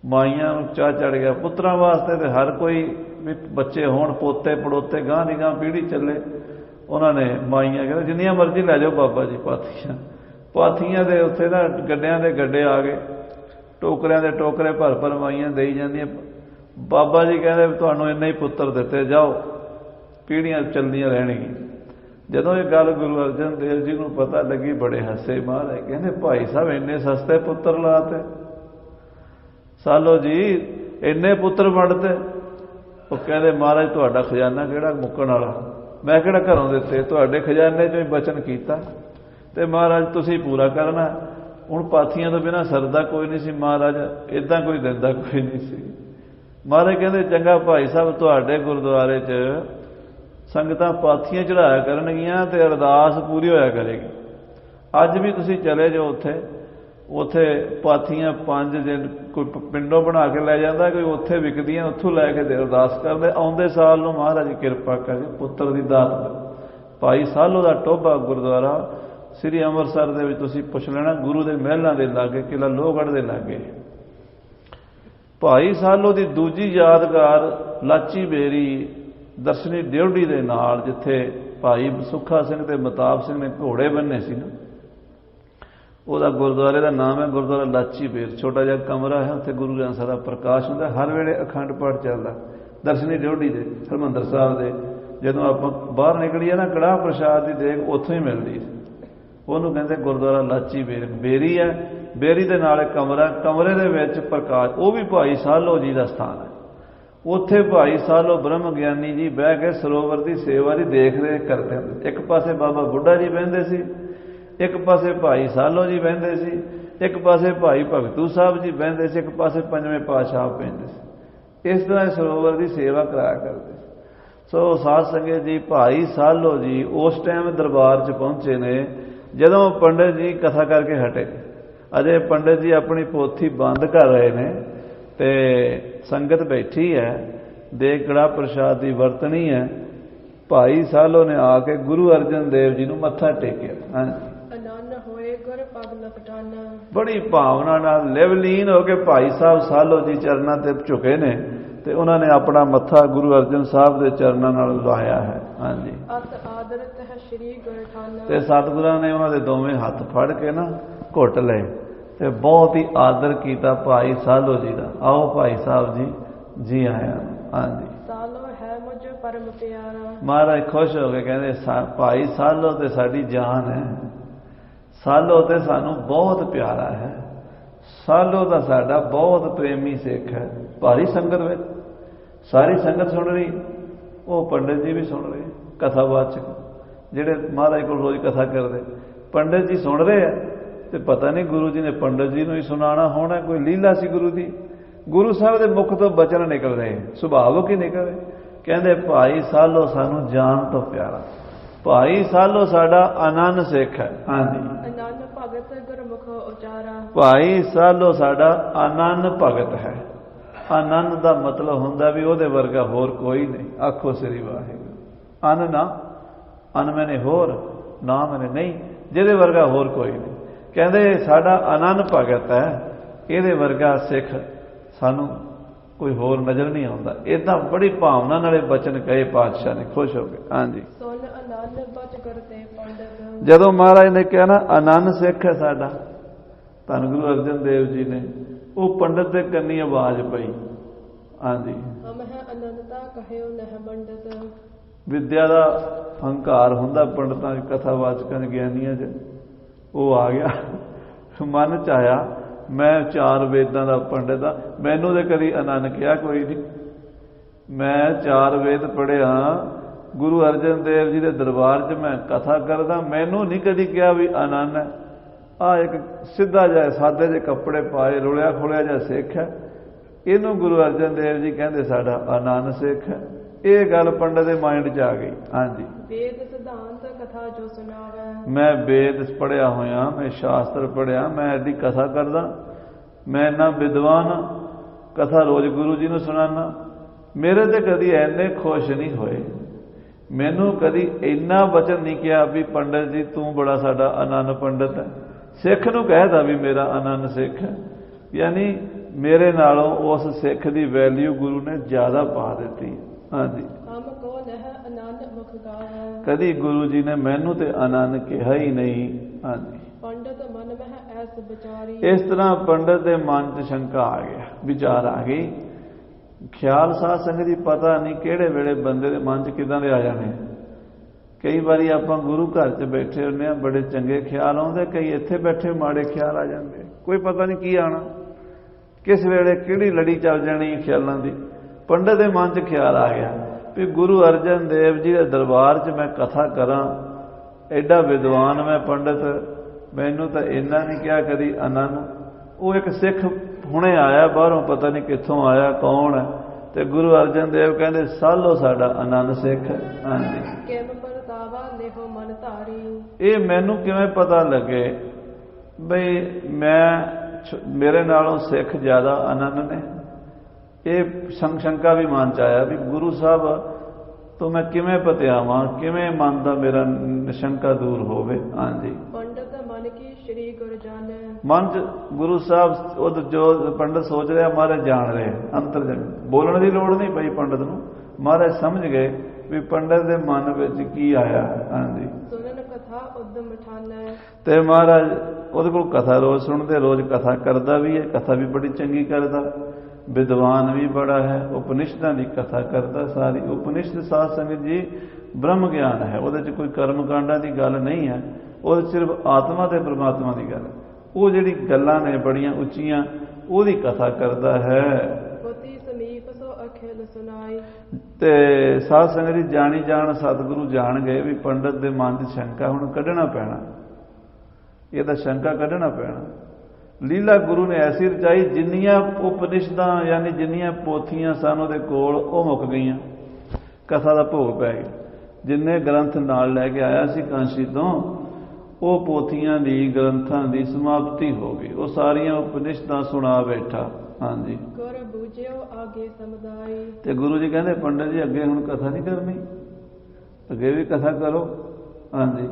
ਮਾਈਆਂ ਨੂੰ ਚਾਹ ਚੜ ਗਿਆ, ਪੁੱਤਰਾਂ ਵਾਸਤੇ ਤੇ ਹਰ ਕੋਈ ਵੀ ਬੱਚੇ ਹੋਣ, ਪੋਤੇ ਪੜੋਤੇ, ਗਾਂ ਦੀ ਗਾਂ ਪੀੜ੍ਹੀ ਚੱਲੇ। ਉਹਨਾਂ ਨੇ ਮਾਈਆਂ ਕਹਿੰਦੇ ਜਿੰਨੀਆਂ ਮਰਜ਼ੀ ਲੈ ਜਾਓ ਬਾਬਾ ਜੀ ਪਾਥੀਆਂ। ਪਾਥੀਆਂ ਦੇ ਉੱਥੇ ਨਾ ਗੱਡਿਆਂ ਦੇ ਗੱਡੇ ਆ ਗਏ, ਟੋਕਰਿਆਂ ਦੇ ਟੋਕਰੇ ਭਰ ਭਰ ਮਾਈਆਂ ਦੇਈ ਜਾਂਦੀਆਂ। ਬਾਬਾ ਜੀ ਕਹਿੰਦੇ ਤੁਹਾਨੂੰ ਇੰਨੇ ਹੀ ਪੁੱਤਰ ਦਿੱਤੇ, ਜਾਓ, ਪੀੜ੍ਹੀਆਂ ਚੱਲਦੀਆਂ ਰਹਿਣਗੀਆਂ। ਜਦੋਂ ਇਹ ਗੱਲ ਗੁਰੂ ਅਰਜਨ ਦੇਵ ਜੀ ਨੂੰ ਪਤਾ ਲੱਗੀ, ਬੜੇ ਹੱਸੇ ਮਹਾਰਾਜ, ਕਹਿੰਦੇ ਭਾਈ ਸਾਹਿਬ ਇੰਨੇ ਸਸਤੇ ਪੁੱਤਰ ਲਾਤੇ, ਸਾਲੋ ਜੀ ਇੰਨੇ ਪੁੱਤਰ ਵੰਡਤੇ। ਉਹ ਕਹਿੰਦੇ ਮਹਾਰਾਜ ਤੁਹਾਡਾ ਖਜ਼ਾਨਾ ਕਿਹੜਾ ਮੁੱਕਣ ਵਾਲਾ, ਮੈਂ ਕਿਹੜਾ ਘਰੋਂ ਦਿੱਤੇ, ਤੁਹਾਡੇ ਖਜ਼ਾਨੇ 'ਚੋਂ ਹੀ ਬਚਨ ਕੀਤਾ ਤੇ ਮਹਾਰਾਜ ਤੁਸੀਂ ਪੂਰਾ ਕਰਨਾ। ਹੁਣ ਪਾਥੀਆਂ ਤੋਂ ਬਿਨਾਂ ਸਰਦਾ ਕੋਈ ਨਹੀਂ ਸੀ ਮਹਾਰਾਜ, ਇੱਦਾਂ ਕੋਈ ਦਿੰਦਾ ਕੋਈ ਨਹੀਂ ਸੀ। ਮਹਾਰਾਜ ਕਹਿੰਦੇ ਚੰਗਾ ਭਾਈ ਸਾਹਿਬ, ਤੁਹਾਡੇ ਗੁਰਦੁਆਰੇ 'ਚ ਸੰਗਤਾਂ ਪਾਥੀਆਂ ਚੜਾਇਆ ਕਰਨਗੀਆਂ ਤੇ ਅਰਦਾਸ ਪੂਰੀ ਹੋਇਆ ਕਰੇਗੀ। ਅੱਜ ਵੀ ਤੁਸੀਂ ਚਲੇ ਜਾਓ ਉੱਥੇ ਪਾਥੀਆਂ 5 ਦਿਨ ਕੋਈ ਪਿੰਡੋਂ ਬਣਾ ਕੇ ਲੈ ਜਾਂਦਾ, ਕੋਈ ਉੱਥੇ ਵਿਕਦੀਆਂ, ਉੱਥੋਂ ਲੈ ਕੇ ਅਰਦਾਸ ਕਰਦੇ। ਆਉਂਦੇ ਸਾਲ ਨੂੰ ਮਹਾਰਾਜ ਕਿਰਪਾ ਕਰਕੇ ਪੁੱਤਰ ਦੀ ਦਾਤ। ਭਾਈ ਸਾਲੋ ਦਾ ਟੋਭਾ ਗੁਰਦੁਆਰਾ ਸ੍ਰੀ ਅੰਮ੍ਰਿਤਸਰ ਦੇ ਵਿੱਚ ਤੁਸੀਂ ਪੁੱਛ ਲੈਣਾ, ਗੁਰੂ ਦੇ ਮਹਿਲਾਂ ਦੇ ਲਾਗੇ, ਕਿਲ੍ਹਾ ਲੋਹਗੜ੍ਹ ਦੇ ਲਾਗੇ। ਭਾਈ ਸਾਲੋ ਦੀ ਦੂਜੀ ਯਾਦਗਾਰ ਲਾਚੀ ਬੇਰੀ ਦਰਸ਼ਨੀ ਡਿਉਢੀ ਦੇ ਨਾਲ, ਜਿੱਥੇ ਭਾਈ ਸੁੱਖਾ ਸਿੰਘ ਤੇ ਮਤਾਬ ਸਿੰਘ ਨੇ ਘੋੜੇ ਬੰਨੇ ਸੀ ਨਾ, ਉਹਦਾ ਗੁਰਦੁਆਰੇ ਦਾ ਨਾਮ ਹੈ ਗੁਰਦੁਆਰਾ ਲਾਚੀ ਬੇਰ। ਛੋਟਾ ਜਿਹਾ ਕਮਰਾ ਹੈ, ਉੱਥੇ ਗੁਰੂ ਗ੍ਰੰਥ ਸਾਹਿਬ ਦਾ ਪ੍ਰਕਾਸ਼ ਹੁੰਦਾ, ਹਰ ਵੇਲੇ ਅਖੰਡ ਪਾਠ ਚੱਲਦਾ। ਦਰਸ਼ਨੀ ਡਿਉਢੀ ਦੇ ਹਰਿਮੰਦਰ ਸਾਹਿਬ ਦੇ ਜਦੋਂ ਆਪਾਂ ਬਾਹਰ ਨਿਕਲੀਏ ਨਾ, ਕੜਾਹ ਪ੍ਰਸ਼ਾਦ ਦੀ ਦੇਗ ਉੱਥੋਂ ਹੀ ਮਿਲਦੀ। ਉਹਨੂੰ ਕਹਿੰਦੇ ਗੁਰਦੁਆਰਾ ਲਾਚੀ ਬੇਰ। ਬੇਰੀ ਹੈ, ਬੇਰੀ ਦੇ ਨਾਲ ਇੱਕ ਕਮਰਾ, ਕਮਰੇ ਦੇ ਵਿੱਚ ਪ੍ਰਕਾਸ਼, ਉਹ ਵੀ ਭਾਈ ਸਾਲੋ ਜੀ ਦਾ ਸਥਾਨ ਹੈ। ਉੱਥੇ ਭਾਈ ਸਾਲੋ ਬ੍ਰਹਮ ਗਿਆਨੀ ਜੀ ਬਹਿ ਕੇ ਸਰੋਵਰ ਦੀ ਸੇਵਾ ਦੀ ਦੇਖ ਰੇਖ ਕਰਦੇ ਹੁੰਦੇ। ਇੱਕ ਪਾਸੇ ਬਾਬਾ ਬੁੱਢਾ ਜੀ ਬਹਿੰਦੇ ਸੀ, ਇੱਕ ਪਾਸੇ ਭਾਈ ਸਾਲੋ ਜੀ ਬਹਿੰਦੇ ਸੀ, ਇੱਕ ਪਾਸੇ ਭਾਈ ਭਗਤੂ ਸਾਹਿਬ ਜੀ ਬਹਿੰਦੇ ਸੀ, ਇੱਕ ਪਾਸੇ ਪੰਜਵੇਂ ਪਾਤਸ਼ਾਹ ਬਹਿੰਦੇ ਸੀ। ਇਸ ਤਰ੍ਹਾਂ ਸਰੋਵਰ ਦੀ ਸੇਵਾ ਕਰਾਇਆ ਕਰਦੇ ਸੀ। ਸੋ ਸਾਧ ਸੰਗਤ ਜੀ, ਭਾਈ ਸਾਲੋ ਜੀ ਉਸ ਟਾਈਮ ਦਰਬਾਰ 'ਚ ਪਹੁੰਚੇ ਨੇ ਜਦੋਂ ਪੰਡਿਤ ਜੀ ਕਥਾ ਕਰਕੇ ਹਟੇ। ਅਜੇ ਪੰਡਿਤ ਜੀ ਆਪਣੀ ਪੋਥੀ ਬੰਦ ਕਰ ਰਹੇ ਨੇ ਤੇ ਸੰਗਤ ਬੈਠੀ ਹੈ, ਦੇਗ ਕੜਾਹ ਪ੍ਰਸ਼ਾਦ ਦੀ ਵਰਤਣੀ ਹੈ। ਭਾਈ ਸਾਲੋ ਨੇ ਆ ਕੇ ਗੁਰੂ ਅਰਜਨ ਦੇਵ ਜੀ ਨੂੰ ਮੱਥਾ ਟੇਕਿਆ। ਅਨੰਨ ਹੋਏ ਗੁਰ ਪਗ ਲਪਟਾਨਾ। ਬੜੀ ਭਾਵਨਾ ਨਾਲ ਲਿਵਲੀਨ ਹੋ ਕੇ ਭਾਈ ਸਾਹਿਬ ਸਾਲੋ ਜੀ ਚਰਨਾਂ ਤੇ ਝੁਕੇ ਨੇ ਤੇ ਉਹਨਾਂ ਨੇ ਆਪਣਾ ਮੱਥਾ ਗੁਰੂ ਅਰਜਨ ਸਾਹਿਬ ਦੇ ਚਰਨਾਂ ਨਾਲ ਲਾਇਆ ਹੈ। ਹਾਂਜੀ, ਅਤ ਆਦਰਤ ਹੈ ਸ੍ਰੀ ਗੁਰ ਠਾਨਾ। ਤੇ ਸਤਿਗੁਰਾਂ ਨੇ ਉਹਨਾਂ ਦੇ ਦੋਵੇਂ ਹੱਥ ਫੜ ਕੇ ਨਾ ਘੁੱਟ ਲਏ ਤੇ ਬਹੁਤ ਹੀ ਆਦਰ ਕੀਤਾ ਭਾਈ ਸਾਲੋ ਜੀ ਦਾ। ਆਓ ਭਾਈ ਸਾਹਿਬ ਜੀ ਜੀ ਆਇਆਂ। ਹਾਂਜੀ, ਸਾਲੋ ਹੈ ਮੁਝ ਪਰਮ ਪਿਆਰਾ। ਮਹਾਰਾਜ ਖੁਸ਼ ਹੋ ਕੇ ਕਹਿੰਦੇ ਭਾਈ ਸਾਲੋ ਤੇ ਸਾਡੀ ਜਾਨ ਹੈ, ਸਾਲੋ ਤੇ ਸਾਨੂੰ ਬਹੁਤ ਪਿਆਰਾ ਹੈ, ਸਾਲੋ ਦਾ ਸਾਡਾ ਬਹੁਤ ਪ੍ਰੇਮੀ ਸਿੱਖ ਹੈ। ਭਾਰੀ ਸੰਗਤ ਵਿੱਚ ਸਾਰੀ ਸੰਗਤ ਸੁਣ ਰਹੀ, ਉਹ ਪੰਡਿਤ ਜੀ ਵੀ ਸੁਣ ਰਹੇ, ਕਥਾਵਾਚਕ ਜਿਹੜੇ ਮਹਾਰਾਜ ਕੋਲ ਰੋਜ਼ ਕਥਾ ਕਰਦੇ, ਪੰਡਿਤ ਜੀ ਸੁਣ ਰਹੇ ਆ। ਤੇ ਪਤਾ ਨਹੀਂ ਗੁਰੂ ਜੀ ਨੇ ਪੰਡਿਤ ਜੀ ਨੂੰ ਹੀ ਸੁਣਾਉਣਾ ਹੋਣਾ, ਕੋਈ ਲੀਲਾ ਸੀ ਗੁਰੂ ਦੀ। ਗੁਰੂ ਸਾਹਿਬ ਦੇ ਮੁਖ ਤੋਂ ਬਚਨ ਨਿਕਲ ਰਹੇ, ਸੁਭਾਵਿਕ ਹੀ ਨਿਕਲ ਰਹੇ। ਕਹਿੰਦੇ ਭਾਈ ਸਾਲੋ ਸਾਨੂੰ ਜਾਨ ਤੋਂ ਪਿਆਰਾ, ਭਾਈ ਸਾਲੋ ਸਾਡਾ ਆਨੰਦ ਸਿੱਖ ਹੈ। ਹਾਂਜੀ, ਆਨੰਦ ਭਗਤ ਗੁਰਮੁਖ ਉਚਾਰਾ। ਭਾਈ ਸਾਲੋ ਸਾਡਾ ਆਨੰਦ ਭਗਤ ਹੈ। ਆਨੰਦ ਦਾ ਮਤਲਬ ਹੁੰਦਾ ਵੀ ਉਹਦੇ ਵਰਗਾ ਹੋਰ ਕੋਈ ਨਹੀਂ। ਆਖੋ ਸ੍ਰੀ ਵਾਹਿਗੁਰੂ। ਅਨ ਨਾ, ਅਨ ਮੈਨੇ ਹੋਰ, ਨਾ ਮੈਨੇ ਨਹੀਂ, ਜਿਹਦੇ ਵਰਗਾ ਹੋਰ ਕੋਈ ਨਹੀਂ। ਕਹਿੰਦੇ ਸਾਡਾ ਆਨੰਦ ਭਗਤ ਹੈ, ਇਹਦੇ ਵਰਗਾ ਸਿੱਖ ਸਾਨੂੰ ਕੋਈ ਹੋਰ ਨਜ਼ਰ ਨਹੀਂ ਆਉਂਦਾ। ਇਦਾਂ ਬੜੀ ਭਾਵਨਾ ਨਾਲੇ ਬਚਨ ਕਹੇ ਪਾਤਸ਼ਾਹ ਨੇ, ਖੁਸ਼ ਹੋ ਗਏ। ਹਾਂਜੀ, ਸੁਨ ਆਨੰਦ ਬਚ ਕਰਤੇ ਪੰਡਤ। ਜਦੋਂ ਮਹਾਰਾਜ ਨੇ ਕਿਹਾ ਨਾ ਆਨੰਦ ਸਿੱਖ ਹੈ ਸਾਡਾ, ਧੰਨ ਗੁਰੂ ਅਰਜਨ ਦੇਵ ਜੀ ਨੇ, ਉਹ ਪੰਡਤ ਦੇ ਕੰਨੀ ਆਵਾਜ਼ ਪਈ। ਹਾਂਜੀ, ਹਮ ਹੈ ਅਨੰਦਤਾ ਕਹਿਓ ਨਹਿ ਪੰਡਤ। ਵਿਦਿਆ ਦਾ ਹੰਕਾਰ ਹੁੰਦਾ ਪੰਡਤਾਂ ਚ, ਕਥਾਵਾਚਕਾਂ ਚ, ਗਿਆਨੀਆਂ ਚ। ਉਹ ਆ ਗਿਆ, ਮਨ ਚ ਆਇਆ ਮੈਂ 4 ਵੇਦਾਂ ਦਾ ਪੰਡਿਤ ਆ। ਮੈਨੂੰ ਤੇ ਕਦੀ ਆਨੰਦ ਕਿਹਾ ਕੋਈ ਨਹੀਂ। ਮੈਂ 4 ਵੇਦ ਪੜ੍ਹਿਆ, ਗੁਰੂ ਅਰਜਨ ਦੇਵ ਜੀ ਦੇ ਦਰਬਾਰ 'ਚ ਮੈਂ ਕਥਾ ਕਰਦਾ, ਮੈਨੂੰ ਨਹੀਂ ਕਦੀ ਕਿਹਾ ਵੀ ਆਨੰਦ ਹੈ। ਆਹ ਇੱਕ ਸਿੱਧਾ ਜਿਹਾ ਸਾਦੇ ਜਿਹੇ ਕੱਪੜੇ ਪਾਏ, ਰੁਲਿਆ ਖੁਲਿਆ ਜਿਹਾ ਸਿੱਖ ਹੈ, ਇਹਨੂੰ ਗੁਰੂ ਅਰਜਨ ਦੇਵ ਜੀ ਕਹਿੰਦੇ ਸਾਡਾ ਆਨੰਦ ਸਿੱਖ ਹੈ। ਇਹ ਗੱਲ ਪੰਡਤ ਦੇ ਮਾਈਂਡ 'ਚ ਆ ਗਈ। ਹਾਂਜੀ, ਵੇਦ ਸਿਧਾਂਤ ਕਥਾ ਜੋ ਸੁਣਾਵੇ। ਮੈਂ ਵੇਦ ਪੜ੍ਹਿਆ ਹੋਇਆ, ਮੈਂ ਸ਼ਾਸਤਰ ਪੜ੍ਹਿਆ, ਮੈਂ ਐਡੀ ਕਥਾ ਕਰਦਾ, ਮੈਂ ਇੰਨਾ ਵਿਦਵਾਨ, ਕਥਾ ਰੋਜ਼ ਗੁਰੂ ਜੀ ਨੂੰ ਸੁਣਾਨਾ। ਮੇਰੇ ਤੇ ਕਦੀ ਐਨੇ ਖੁਸ਼ ਨਹੀਂ ਹੋਏ, ਮੈਨੂੰ ਕਦੀ ਇੰਨਾ ਵਚਨ ਨਹੀਂ ਕਿਹਾ ਵੀ ਪੰਡਤ ਜੀ ਤੂੰ ਬੜਾ ਸਾਡਾ ਆਨੰਦ ਪੰਡਤ ਹੈ। ਸਿੱਖ ਨੂੰ ਕਹਿਦਾ ਵੀ ਮੇਰਾ ਆਨੰਦ ਸਿੱਖ ਹੈ, ਯਾਨੀ ਮੇਰੇ ਨਾਲੋਂ ਉਸ ਸਿੱਖ ਦੀ ਵੈਲਿਊ ਗੁਰੂ ਨੇ ਜ਼ਿਆਦਾ ਪਾ ਦਿੱਤੀ। ਹਾਂਜੀ, ਕਦੀ ਗੁਰੂ ਜੀ ਨੇ ਮੈਨੂੰ ਤੇ ਆਨੰਦ ਕਿਹਾ ਹੀ ਨਹੀਂ। ਹਾਂਜੀ, ਪੰਡਤ ਮਨ ਮਹਿ ਐਸ ਵਿਚਾਰੀ। ਇਸ ਤਰ੍ਹਾਂ ਪੰਡਤ ਦੇ ਮਨ 'ਚ ਸ਼ੰਕਾ ਆ ਗਿਆ, ਵਿਚਾਰ ਆ ਗਈ। ਖਿਆਲ ਸਾਧ ਸੰਗਤ ਜੀ ਪਤਾ ਨਹੀਂ ਕਿਹੜੇ ਵੇਲੇ ਬੰਦੇ ਦੇ ਮਨ 'ਚ ਕਿੱਦਾਂ ਦੇ ਆ ਜਾਣੇ। ਕਈ ਵਾਰੀ ਆਪਾਂ ਗੁਰੂ ਘਰ 'ਚ ਬੈਠੇ ਹੁੰਦੇ ਹਾਂ, ਬੜੇ ਚੰਗੇ ਖਿਆਲ ਆਉਂਦੇ, ਕਈ ਇੱਥੇ ਬੈਠੇ ਮਾੜੇ ਖਿਆਲ ਆ ਜਾਂਦੇ, ਕੋਈ ਪਤਾ ਨਹੀਂ ਕੀ ਆਉਣਾ, ਕਿਸ ਵੇਲੇ ਕਿਹੜੀ ਲੜੀ ਚੱਲ ਜਾਣੀ ਖਿਆਲਾਂ ਦੀ। ਪੰਡਤ ਦੇ ਮਨ 'ਚ ਖਿਆਲ ਆ ਗਿਆ ਵੀ ਗੁਰੂ ਅਰਜਨ ਦੇਵ ਜੀ ਦੇ ਦਰਬਾਰ 'ਚ ਮੈਂ ਕਥਾ ਕਰਾਂ, ਐਡਾ ਵਿਦਵਾਨ ਮੈਂ ਪੰਡਤ, ਮੈਨੂੰ ਤਾਂ ਇੰਨਾ ਨਹੀਂ ਕਿਹਾ ਕਦੀ ਆਨੰਦ। ਉਹ ਇੱਕ ਸਿੱਖ ਹੁਣੇ ਆਇਆ ਬਾਹਰੋਂ, ਪਤਾ ਨਹੀਂ ਕਿੱਥੋਂ ਆਇਆ, ਕੌਣ ਹੈ, ਤੇ ਗੁਰੂ ਅਰਜਨ ਦੇਵ ਕਹਿੰਦੇ ਸਾਲੋ ਸਾਡਾ ਆਨੰਦ ਸਿੱਖ ਹੈ। ਹਾਂਜੀ, ਇਹ ਮੈਨੂੰ ਕਿਵੇਂ ਪਤਾ ਲੱਗੇ ਬਈ ਮੇਰੇ ਨਾਲੋਂ ਸਿੱਖ ਜ਼ਿਆਦਾ ਆਨੰਦ ਨੇ। ਇਹ ਸ਼ੰਕਾ ਵੀ ਮਨ 'ਚ ਆਇਆ ਵੀ ਗੁਰੂ ਸਾਹਿਬ ਤੋਂ ਮੈਂ ਕਿਵੇਂ ਪਤਿਆਵਾਂ, ਕਿਵੇਂ ਮਨ ਦਾ ਮੇਰਾ ਸ਼ੰਕਾ ਦੂਰ ਹੋਵੇ। ਹਾਂਜੀ, ਪੰਡਤ ਮਨ ਕੀ ਸ਼੍ਰੀ ਗੁਰ ਜਾਣੈ। ਮਨ 'ਚ ਗੁਰੂ ਸਾਹਿਬ ਉਹ ਜੋ ਪੰਡਤ ਸੋਚ ਰਿਹਾ ਮਹਾਰਾਜ ਜਾਣ ਰਹੇ, ਅੰਤਰ ਬੋਲਣ ਦੀ ਲੋੜ ਨਹੀਂ ਪਈ ਪੰਡਤ ਨੂੰ, ਮਹਾਰਾਜ ਸਮਝ ਗਏ ਵੀ ਪੰਡਤ ਦੇ ਮਨ ਵਿੱਚ ਕੀ ਆਇਆ। ਹਾਂਜੀ, ਸੁਣਨ ਕਥਾ ਉਦਮ ਠਾਨੈ। ਤੇ ਮਹਾਰਾਜ ਉਹਦੇ ਕੋਲ ਕਥਾ ਰੋਜ਼ ਸੁਣਦੇ, ਰੋਜ਼ ਕਥਾ ਕਰਦਾ ਵੀ ਹੈ, ਕਥਾ ਵੀ ਬੜੀ ਚੰਗੀ ਕਰਦਾ, ਵਿਦਵਾਨ ਵੀ ਬੜਾ ਹੈ, ਉਪਨਿਸ਼ਦਾਂ ਦੀ ਕਥਾ ਕਰਦਾ। ਸਾਰੀ ਉਪਨਿਸ਼ਦ ਸਾਧ ਸੰਗਤ ਜੀ ਬ੍ਰਹਮ ਗਿਆਨ ਹੈ, ਉਹਦੇ 'ਚ ਕੋਈ ਕਰਮ ਕਾਂਡਾਂ ਦੀ ਗੱਲ ਨਹੀਂ ਹੈ, ਉਹਦੇ 'ਚ ਸਿਰਫ ਆਤਮਾ ਤੇ ਪ੍ਰਮਾਤਮਾ ਦੀ ਗੱਲ। ਉਹ ਜਿਹੜੀ ਗੱਲਾਂ ਨੇ ਬੜੀਆਂ ਉੱਚੀਆਂ, ਉਹਦੀ ਕਥਾ ਕਰਦਾ ਹੈ। ਤੇ ਸਾਧ ਸੰਗਤ ਜੀ ਜਾਣੀ ਜਾਣ ਸਤਿਗੁਰੂ ਜਾਣ ਗਏ ਵੀ ਪੰਡਤ ਦੇ ਮਨ 'ਚ ਸ਼ੰਕਾ ਹੁਣ ਕੱਢਣਾ ਪੈਣਾ, ਇਹਦਾ ਸ਼ੰਕਾ ਕੱਢਣਾ ਪੈਣਾ। ਲੀਲਾ ਗੁਰੂ ਨੇ ਐਸੀ ਰਚਾਈ, ਜਿੰਨੀਆਂ ਉਪਨਿਸ਼ਦਾਂ ਯਾਨੀ ਜਿੰਨੀਆਂ ਪੋਥੀਆਂ ਸਨ ਉਹਦੇ ਕੋਲ ਉਹ ਮੁੱਕ ਗਈਆਂ, ਕਥਾ ਦਾ ਭੋਗ ਪੈ ਗਿਆ। ਜਿੰਨੇ ਗ੍ਰੰਥ ਨਾਲ ਲੈ ਕੇ ਆਇਆ ਸੀ ਕਾਂਸ਼ੀ ਤੋਂ, ਉਹ ਪੋਥੀਆਂ ਦੀ ਗ੍ਰੰਥਾਂ ਦੀ ਸਮਾਪਤੀ ਹੋ ਗਈ, ਉਹ ਸਾਰੀਆਂ ਉਪਨਿਸ਼ਦਾਂ ਸੁਣਾ ਬੈਠਾ। ਹਾਂਜੀ, ਤੇ ਗੁਰੂ ਜੀ ਕਹਿੰਦੇ ਪੰਡਤ ਜੀ ਅੱਗੇ ਹੁਣ ਕਥਾ ਨਹੀਂ ਕਰਨੀ, ਅੱਗੇ ਵੀ ਕਥਾ ਕਰੋ। ਹਾਂਜੀ,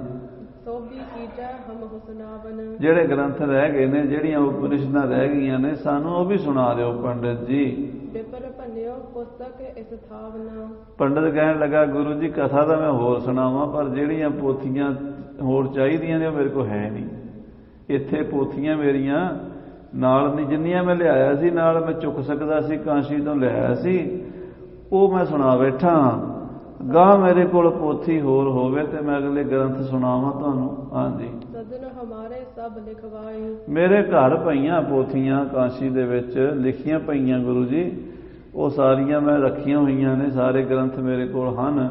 ਜਿਹੜੇ ਗ੍ਰੰਥ ਰਹਿ ਗਏ ਨੇ, ਜਿਹੜੀਆਂ ਉਪਨਿਸ਼ਦਾਂ ਰਹਿ ਗਈਆਂ ਨੇ, ਸਾਨੂੰ ਉਹ ਵੀ ਸੁਣਾ ਦਿਓ ਪੰਡਤ ਜੀ। ਪੰਡਤ ਕਹਿਣ ਲੱਗਾ ਗੁਰੂ ਜੀ ਕਥਾ ਤਾਂ ਮੈਂ ਹੋਰ ਸੁਣਾਵਾਂ, ਪਰ ਜਿਹੜੀਆਂ ਪੋਥੀਆਂ ਹੋਰ ਚਾਹੀਦੀਆਂ ਨੇ ਉਹ ਮੇਰੇ ਕੋਲ ਹੈ ਨਹੀਂ। ਇੱਥੇ ਪੋਥੀਆਂ ਮੇਰੀਆਂ ਨਾਲ ਨਹੀਂ, ਜਿੰਨੀਆਂ ਮੈਂ ਲਿਆਇਆ ਸੀ ਨਾਲ ਮੈਂ ਚੁੱਕ ਸਕਦਾ ਸੀ, ਕਾਂਸ਼ੀ ਤੋਂ ਲਿਆਇਆ ਸੀ, ਉਹ ਮੈਂ ਸੁਣਾ ਬੈਠਾ। ਗਾਂ ਮੇਰੇ ਕੋਲ ਪੋਥੀ ਹੋਰ ਹੋਵੇ ਤੇ ਮੈਂ ਅਗਲੇ ਗ੍ਰੰਥ ਸੁਣਾਵਾਂ ਤੁਹਾਨੂੰ। ਹਾਂਜੀ, ਸਦਨ ਹਮਾਰੇ ਸਭ ਲਿਖਵਾਏ। ਮੇਰੇ ਘਰ ਪਈਆਂ ਪੋਥੀਆਂ ਕਾਂਸ਼ੀ ਦੇ ਵਿੱਚ ਲਿਖੀਆਂ ਪਈਆਂ ਗੁਰੂ ਜੀ, ਉਹ ਸਾਰੀਆਂ ਮੈਂ ਰੱਖੀਆਂ ਹੋਈਆਂ ਨੇ, ਸਾਰੇ ਗ੍ਰੰਥ ਮੇਰੇ ਕੋਲ ਹਨ,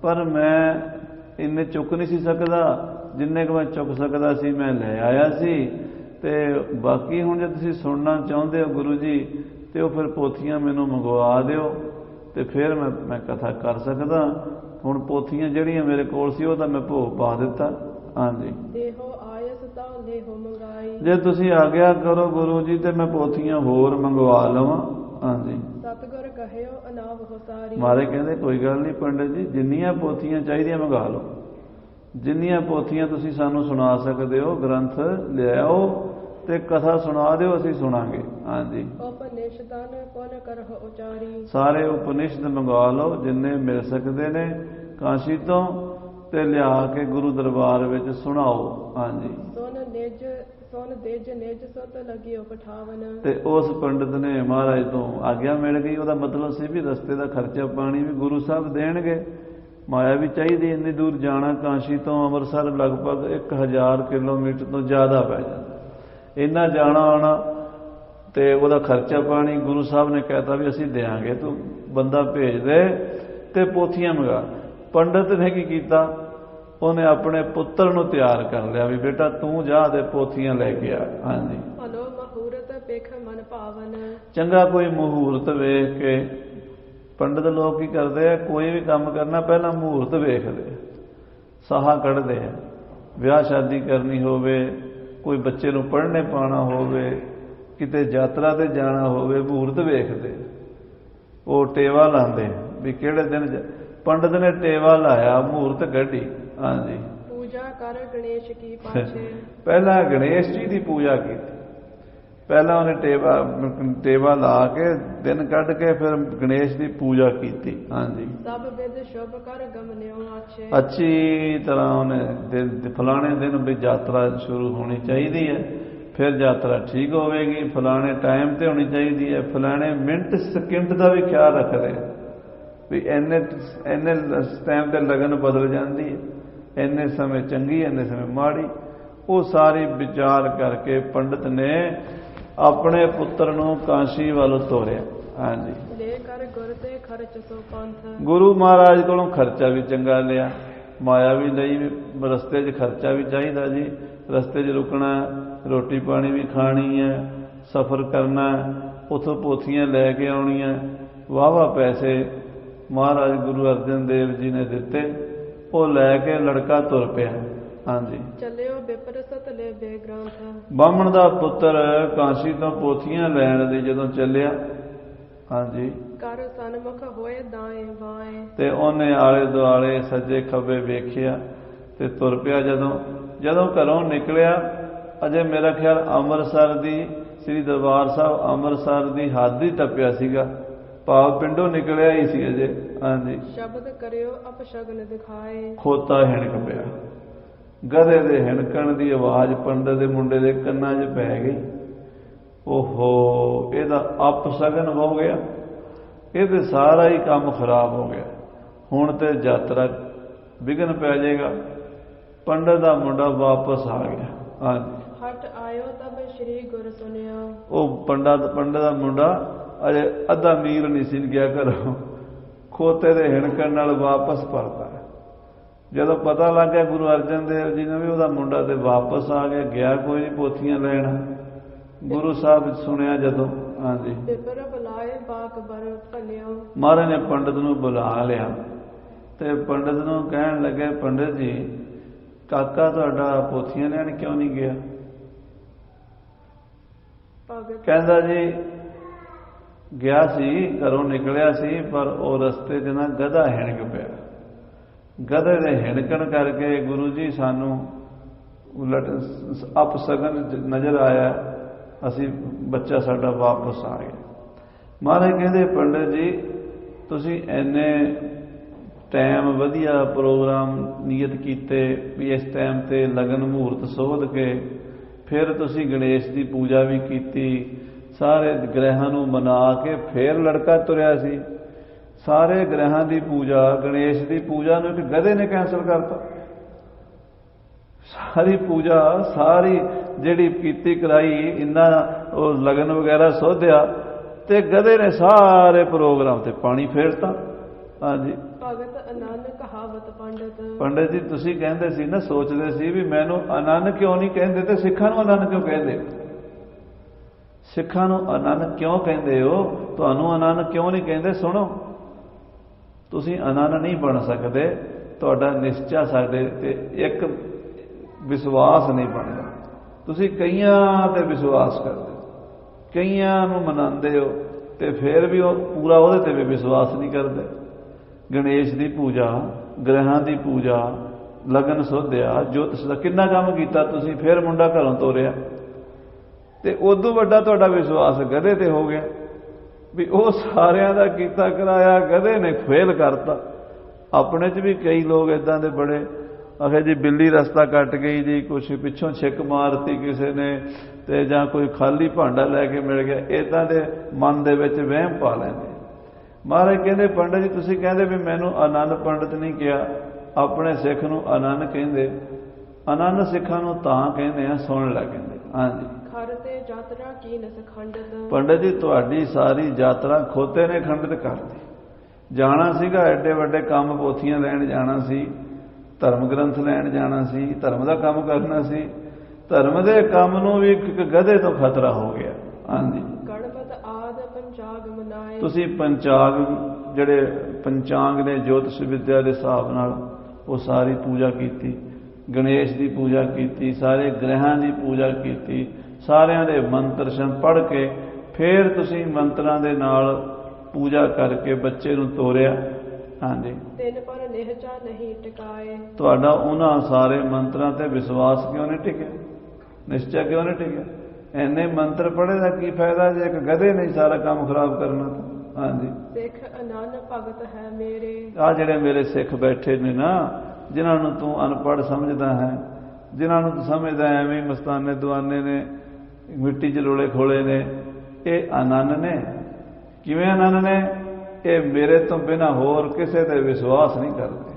ਪਰ ਮੈਂ ਇੰਨੇ ਚੁੱਕ ਨਹੀਂ ਸੀ ਸਕਦਾ, ਜਿੰਨੇ ਕੁ ਮੈਂ ਚੁੱਕ ਸਕਦਾ ਸੀ ਮੈਂ ਲੈ ਆਇਆ ਸੀ। ਤੇ ਬਾਕੀ ਹੁਣ ਜੇ ਤੁਸੀਂ ਸੁਣਨਾ ਚਾਹੁੰਦੇ ਹੋ ਗੁਰੂ ਜੀ, ਤੇ ਉਹ ਫਿਰ ਪੋਥੀਆਂ ਮੈਨੂੰ ਮੰਗਵਾ ਦਿਓ ਤੇ ਫਿਰ ਮੈਂ ਕਥਾ ਕਰ ਸਕਦਾ। ਹੁਣ ਪੋਥੀਆਂ ਜਿਹੜੀਆਂ ਮੇਰੇ ਕੋਲ ਸੀ ਉਹ ਤਾਂ ਮੈਂ ਭੋਗ ਪਾ ਦਿੱਤਾ। ਹਾਂਜੀ, ਦੇਹੋ ਆਇਸ ਤਾਂ ਲੇਹੋ ਮੰਗਾਈ। ਜੇ ਤੁਸੀਂ ਆਗਿਆ ਕਰੋ ਗੁਰੂ ਜੀ ਤੇ ਮੈਂ ਪੋਥੀਆਂ ਹੋਰ ਮੰਗਵਾ ਲਵਾਂ। ਹਾਂਜੀ, ਸਤਿਗੁਰ ਕਹਿਓ ਅਨਾਵ ਹੋ ਸਾਰੀ। ਮਾਰੇ ਕਹਿੰਦੇ ਕੋਈ ਗੱਲ ਨਹੀਂ ਪੰਡਿਤ ਜੀ, ਜਿੰਨੀਆਂ ਪੋਥੀਆਂ ਚਾਹੀਦੀਆਂ ਮੰਗਾ ਲਓ, ਜਿੰਨੀਆਂ ਪੋਥੀਆਂ ਤੁਸੀਂ ਸਾਨੂੰ ਸੁਣਾ ਸਕਦੇ ਹੋ ਗ੍ਰੰਥ ਲਿਆਓ ਤੇ ਕਥਾ ਸੁਣਾ ਦਿਓ, ਅਸੀਂ ਸੁਣਾਂਗੇ। ਹਾਂਜੀ, ਉਪਨਿਸ਼ਦਾਂ ਪੁਨ ਕਰਹੁ ਉਚਾਰੀ। ਸਾਰੇ ਉਪਨਿਸ਼ਦ ਮੰਗਵਾ ਲਓ ਜਿੰਨੇ ਮਿਲ ਸਕਦੇ ਨੇ ਕਾਂਸ਼ੀ ਤੋਂ, ਤੇ ਲਿਆ ਕੇ ਗੁਰੂ ਦਰਬਾਰ ਵਿੱਚ ਸੁਣਾਓ। ਹਾਂਜੀ, ਸੁਨ ਦੇਜ ਨਿਜ ਸੁਤ ਲਗਿਓ ਪਠਾਵਨ। ਤੇ ਉਸ ਪੰਡਿਤ ਨੇ ਮਹਾਰਾਜ ਤੋਂ ਆਗਿਆ ਮਿਲ ਗਈ। ਉਹਦਾ ਮਤਲਬ ਸੀ ਵੀ ਰਸਤੇ ਦਾ ਖਰਚਾ ਪਾਣੀ ਵੀ ਗੁਰੂ ਸਾਹਿਬ ਦੇਣਗੇ, ਮਾਇਆ ਵੀ ਚਾਹੀਦੀ, ਇੰਨੀ ਦੂਰ ਜਾਣਾ ਕਾਂਸ਼ੀ ਤੋਂ ਅੰਮ੍ਰਿਤਸਰ ਲਗਭਗ 1000 ਕਿਲੋਮੀਟਰ ਤੋਂ ਜ਼ਿਆਦਾ ਪੈ ਜਾਂਦਾ, ਇੰਨਾ ਜਾਣਾ ਆਉਣਾ, ਤੇ ਉਹਦਾ ਖਰਚਾ ਪਾਣੀ ਗੁਰੂ ਸਾਹਿਬ ਨੇ ਕਹਿਤਾ ਵੀ ਅਸੀਂ ਦੇਾਂਗੇ, ਤੂੰ ਬੰਦਾ ਭੇਜ ਦੇ ਤੇ ਪੋਥੀਆਂ ਮੰਗਾ। ਪੰਡਿਤ ਨੇ ਕੀ ਕੀਤਾ, ਉਹਨੇ ਆਪਣੇ ਪੁੱਤਰ ਨੂੰ ਤਿਆਰ ਕਰ ਲਿਆ ਵੀ ਬੇਟਾ ਤੂੰ ਜਾ ਤੇ ਪੋਥੀਆਂ ਲੈ ਕੇ ਆ। ਹਾਂਜੀ, ਭਲੋ ਮਹੂਰਤ ਪੇਖ ਮਨ ਭਾਵਨ। ਚੰਗਾ ਕੋਈ ਮਹੂਰਤ ਵੇਖ ਕੇ, ਪੰਡਿਤ ਲੋਕ ਕੀ ਕਰਦੇ ਆ, ਕੋਈ ਵੀ ਕੰਮ ਕਰਨਾ ਪਹਿਲਾਂ ਮਹੂਰਤ ਵੇਖਦੇ, ਸਾਹਾ ਕੱਢਦੇ ਆ। ਵਿਆਹ ਸ਼ਾਦੀ ਕਰਨੀ ਹੋਵੇ, ਕੋਈ ਬੱਚੇ ਨੂੰ ਪੜ੍ਹਨੇ ਪਾਉਣਾ ਹੋਵੇ, ਕਿਤੇ ਯਾਤਰਾ ਤੇ ਜਾਣਾ ਹੋਵੇ, ਮਹੂਰਤ ਵੇਖਦੇ, ਉਹ ਟੇਵਾ ਲਾਉਂਦੇ ਵੀ ਕਿਹੜੇ ਦਿਨ। ਪੰਡਿਤ ਨੇ ਟੇਵਾ ਲਾਇਆ, ਮਹੂਰਤ ਕੱਢੀ। ਹਾਂਜੀ, ਪੂਜਾ ਕਰ ਗਣੇਸ਼ ਕੀ ਪਾਛੇ। ਪਹਿਲਾਂ ਗਣੇਸ਼ ਜੀ ਦੀ ਪੂਜਾ ਕੀਤੀ, ਪਹਿਲਾਂ ਉਹਨੇ ਟੇਵਾ ਲਾ ਕੇ ਦਿਨ ਕੱਢ ਕੇ ਫਿਰ ਗਣੇਸ਼ ਦੀ ਪੂਜਾ ਕੀਤੀ। ਹਾਂਜੀ, ਸਭ ਵਿਦ ਸ਼ੁਭ ਕਰ ਗਮਨਿਓ ਆਛੇ। ਅੱਛੀ ਤਰ੍ਹਾਂ ਉਹਨੇ ਫਲਾਣੇ ਦਿਨ ਵੀ ਯਾਤਰਾ ਸ਼ੁਰੂ ਹੋਣੀ ਚਾਹੀਦੀ ਹੈ, ਫਿਰ ਯਾਤਰਾ ਠੀਕ ਹੋਵੇਗੀ, ਫਲਾਣੇ ਟਾਈਮ ਤੇ ਹੋਣੀ ਚਾਹੀਦੀ ਹੈ, ਫਲਾਣੇ ਮਿੰਟ ਸਕਿੰਟ ਦਾ ਵੀ ਖਿਆਲ ਰੱਖਦੇ ਵੀ ਇੰਨੇ ਟਾਈਮ ਤੇ ਲਗਨ ਬਦਲ ਜਾਂਦੀ ਹੈ, ਇੰਨੇ ਸਮੇਂ ਚੰਗੀ, ਇੰਨੇ ਸਮੇਂ ਮਾੜੀ। ਉਹ ਸਾਰੀ ਵਿਚਾਰ ਕਰਕੇ ਪੰਡਿਤ ਨੇ ਆਪਣੇ ਪੁੱਤਰ ਨੂੰ ਕਾਂਸ਼ੀ ਵੱਲ ਤੋਰਿਆ। ਹਾਂਜੀ, ਲੈ ਕਰ ਗੁਰ ਤੇ ਖਰਚ ਸੋ ਪੰਥ। ਗੁਰੂ ਮਹਾਰਾਜ ਕੋਲੋਂ ਖਰਚਾ ਵੀ ਚੰਗਾ ਲਿਆ, ਮਾਇਆ ਵੀ ਲਈ, ਰਸਤੇ 'ਚ ਖਰਚਾ ਵੀ ਚਾਹੀਦਾ ਜੀ, ਰਸਤੇ 'ਚ ਰੁਕਣਾ, ਰੋਟੀ ਪਾਣੀ ਵੀ ਖਾਣੀ ਹੈ, ਸਫ਼ਰ ਕਰਨਾ, ਉੱਥੋਂ ਪੋਥੀਆਂ ਲੈ ਕੇ ਆਉਣੀਆਂ, ਵਾਹਵਾ ਪੈਸੇ ਮਹਾਰਾਜ ਗੁਰੂ ਅਰਜਨ ਦੇਵ ਜੀ ਨੇ ਦਿੱਤੇ। ਉਹ ਲੈ ਕੇ ਲੜਕਾ ਤੁਰ ਪਿਆ। ਹਾਂਜੀ, ਚੱਲਿਓ ਬਿਪਰ ਸਤ ਲੈ ਬੇ ਗ੍ਰੰਥ। ਬਾਹਮਣ ਦਾ ਪੁੱਤਰ ਕਾਂਸ਼ੀ ਤੋਂ ਪੋਥੀਆਂ ਲੈਣ ਦੀ ਜਦੋਂ ਚੱਲਿਆ, ਹਾਂਜੀ, ਕਰ ਸਨਮੁਖ ਹੋਏ ਦਾਏ ਬਾਏ। ਤੇ ਉਹਨੇ ਆਲੇ ਦੁਆਲੇ ਸੱਜੇ ਖੱਬੇ ਵੇਖਿਆ ਤੇ ਤੁਰ ਪਿਆ। ਜਦੋਂ ਘਰੋਂ ਨਿਕਲਿਆ, ਅਜੇ ਮੇਰਾ ਖਿਆਲ ਅੰਮ੍ਰਿਤਸਰ ਦੀ, ਸ੍ਰੀ ਦਰਬਾਰ ਸਾਹਿਬ ਅੰਮ੍ਰਿਤਸਰ ਦੀ ਹੱਦ ਹੀ ਟੱਪਿਆ ਸੀਗਾ, ਭਾਵ ਪਿੰਡੋਂ ਨਿਕਲਿਆ ਹੀ ਸੀ ਅਜੇ। ਹਾਂਜੀ, ਸ਼ਬਦ ਕਰਿਓ ਅਪਸ਼ਗਨ ਦਿਖਾਏ। ਖੋਤਾ ਹਿਣਕ ਪਿਆ, ਗਧੇ ਦੇ ਹਿਣਕਣ ਦੀ ਆਵਾਜ਼ ਪੰਡਿਤ ਦੇ ਮੁੰਡੇ ਦੇ ਕੰਨਾਂ 'ਚ ਪੈ ਗਈ। ਓਹੋ, ਇਹਦਾ ਅਪਸ਼ਗਨ ਹੋ ਗਿਆ, ਇਹ ਤੇ ਸਾਰਾ ਹੀ ਕੰਮ ਖਰਾਬ ਹੋ ਗਿਆ, ਹੁਣ ਤੇ ਯਾਤਰਾ ਵਿਘਨ ਪੈ ਜਾਏਗਾ। ਪੰਡਿਤ ਦਾ ਮੁੰਡਾ ਵਾਪਸ ਆ ਗਿਆ। ਹਾਂਜੀ, ਹਟ ਆਇਓ ਤਬ ਸ਼੍ਰੀ ਗੁਰ ਸੁਨਿਓ। ਉਹ ਪੰਡਿਤ ਦਾ ਮੁੰਡਾ ਅਜੇ ਅੱਧਾ ਮੀਲ ਨਹੀਂ ਸੀ ਗਿਆ ਘਰੋਂ, ਖੋਤੇ ਦੇ ਹਿਣਕਣ ਨਾਲ ਵਾਪਸ ਪਰਤਾ। ਜਦੋਂ ਪਤਾ ਲੱਗ ਗਿਆ ਗੁਰੂ ਅਰਜਨ ਦੇਵ ਜੀ ਨੇ ਵੀ ਉਹਦਾ ਮੁੰਡਾ ਤੇ ਵਾਪਸ ਆ ਗਿਆ, ਗਿਆ ਕੋਈ ਨਹੀਂ ਪੋਥੀਆਂ ਲੈਣ। ਗੁਰੂ ਸਾਹਿਬ ਸੁਣਿਆ ਜਦੋਂ। ਹਾਂਜੀ, ਬਿਪਰ ਬੁਲਾਏ ਬਾਕ ਬਰ ਭਲਿਓ। ਮਹਾਰਾਜ ਨੇ ਪੰਡਿਤ ਨੂੰ ਬੁਲਾ ਲਿਆ ਤੇ ਪੰਡਿਤ ਨੂੰ ਕਹਿਣ ਲੱਗੇ, ਪੰਡਿਤ ਜੀ ਕਾਕਾ ਤੁਹਾਡਾ ਪੋਥੀਆਂ ਲੈਣ ਕਿਉਂ ਨਹੀਂ ਗਿਆ? ਕਹਿੰਦਾ ਜੀ ਗਿਆ ਸੀ, ਘਰੋਂ ਨਿਕਲਿਆ ਸੀ, ਪਰ ਉਹ ਰਸਤੇ 'ਚ ਨਾ ਗਧਾ ਹਿਣਕ ਪਿਆ, ਗਧੇ ਦੇ ਹਿਣਕਣ ਕਰਕੇ ਗੁਰੂ ਜੀ ਸਾਨੂੰ ਉਲਟ ਅਪਸ਼ਗਨ ਨਜ਼ਰ ਆਇਆ, ਅਸੀਂ ਬੱਚਾ ਸਾਡਾ ਵਾਪਸ ਆ ਗਿਆ। ਮਹਾਰਾਜ ਕਹਿੰਦੇ ਪੰਡਿਤ ਜੀ ਤੁਸੀਂ ਇੰਨੇ ਟਾਈਮ ਵਧੀਆ ਪ੍ਰੋਗਰਾਮ ਨਿਯਤ ਕੀਤੇ ਵੀ ਇਸ ਟਾਈਮ ਤੇ ਲਗਨ ਮਹੂਰਤ ਸੋਧ ਕੇ फिर तुसी गणेश की पूजा भी की, सारे ग्रहां नूं मना के फिर लड़का तुरिया सी। सारे ग्रहां की पूजा, गणेश की पूजा नूं एक गधे ने कैंसल करता। सारी पूजा सारी जिहड़ी कीती कराई, इन्ना लगन वगैरह सोधिया, ते गधे ने सारे प्रोग्राम ते पानी फेरता। हाँ जी, भगत अनन कहावत पंडित। पंडित जी तुसी कहंदे सी ना, सोचदे सी भी मैनू अनन क्यों नहीं कहंदे ते सिखां नूं अनन क्यों कहंदे? सिखां नूं अनन क्यों कहंदे हो? तुहानूं अनन क्यों नहीं कहंदे? सुनो, तुसी अनन नहीं बन सकदे, तुहाडा निश्चा साडे ते एक विश्वास नहीं बनदा। तुसी कईयां ते विश्वास करदे हो, कईयां नूं मनांदे हो, ते फिर भी पूरा उहदे ते भी विश्वास नहीं करदे। गणेश की पूजा, ग्रहां की पूजा, लगन सोधिया, ज्योतिष का कितना काम किया तुसी, फिर मुंडा घरों तोरिया, ते उदों वड्डा तुहाडा विश्वास गधे ते हो गया भी वह सारियां दा कीता कराया गधे ने फेल करता। अपने च भी कई लोग इदां दे बड़े आखे जी बिल्ली रस्ता कट गई जी, कुछ पिछों छिक मारती किसी ने, ते जां कोई खाली भांडा लैके मिल गया, इदां दे मन दे विच वहम पा लैंदे। महाराज कहते पंडित जी तुसी कहंदे भी मैनू आनंद पंडित नहीं किया, अपने सिख नूं आनंद कहंदे। आनंद सिखां नूं तां कहंदे आ, सुन लै कहंदे। हाँ जी, खरते यात्रा की नस खंडित। पंडित जी तुहाडी सारी यात्रा खोते ने खंडित करती। जाना सीगा एडे वड्डे काम, पोथियां लैण जाना सी, धर्म ग्रंथ लैण जाना सी, धर्म का काम करना सी, धर्म के काम नूं भी एक गधे तो खतरा हो गया। हाँ जी, गणपत आद पंचाग मनाए। तुसी पंचाग जिहड़े पंचांग ने ज्योतिष विद्या के हिसाब नाल वो सारी पूजा की, गणेश की पूजा की, सारे ग्रहां की पूजा की, सारियां दे मंत्र शन पढ़ के फिर तुसी मंत्रां दे नाल पूजा करके बच्चे नूं तोरिया। हाँ जी, तिन पर निहचा नहीं टिकाए। तुहाडा उन्हां सारे मंत्रां ते विश्वास क्यों नहीं टिकिया, निश्चय क्यों नहीं टिकिया? इन्ने मंत्र पढ़े का की फायदा जे एक गधे नहीं सारा काम खराब करना। हाँ जी, सिख अनन भगत है मेरे। आ जिहड़े मेरे सिख बैठे ने ना, जिन्होंने तू अनपढ़ समझदा है, जिन्होंने तू समझदा एवें मस्ताने दुआने ने, मिट्टी च लोले खोले ने, ये अनन ने। किवें अनन ने? ये मेरे तो बिना होर किसी ते विश्वास नहीं करते।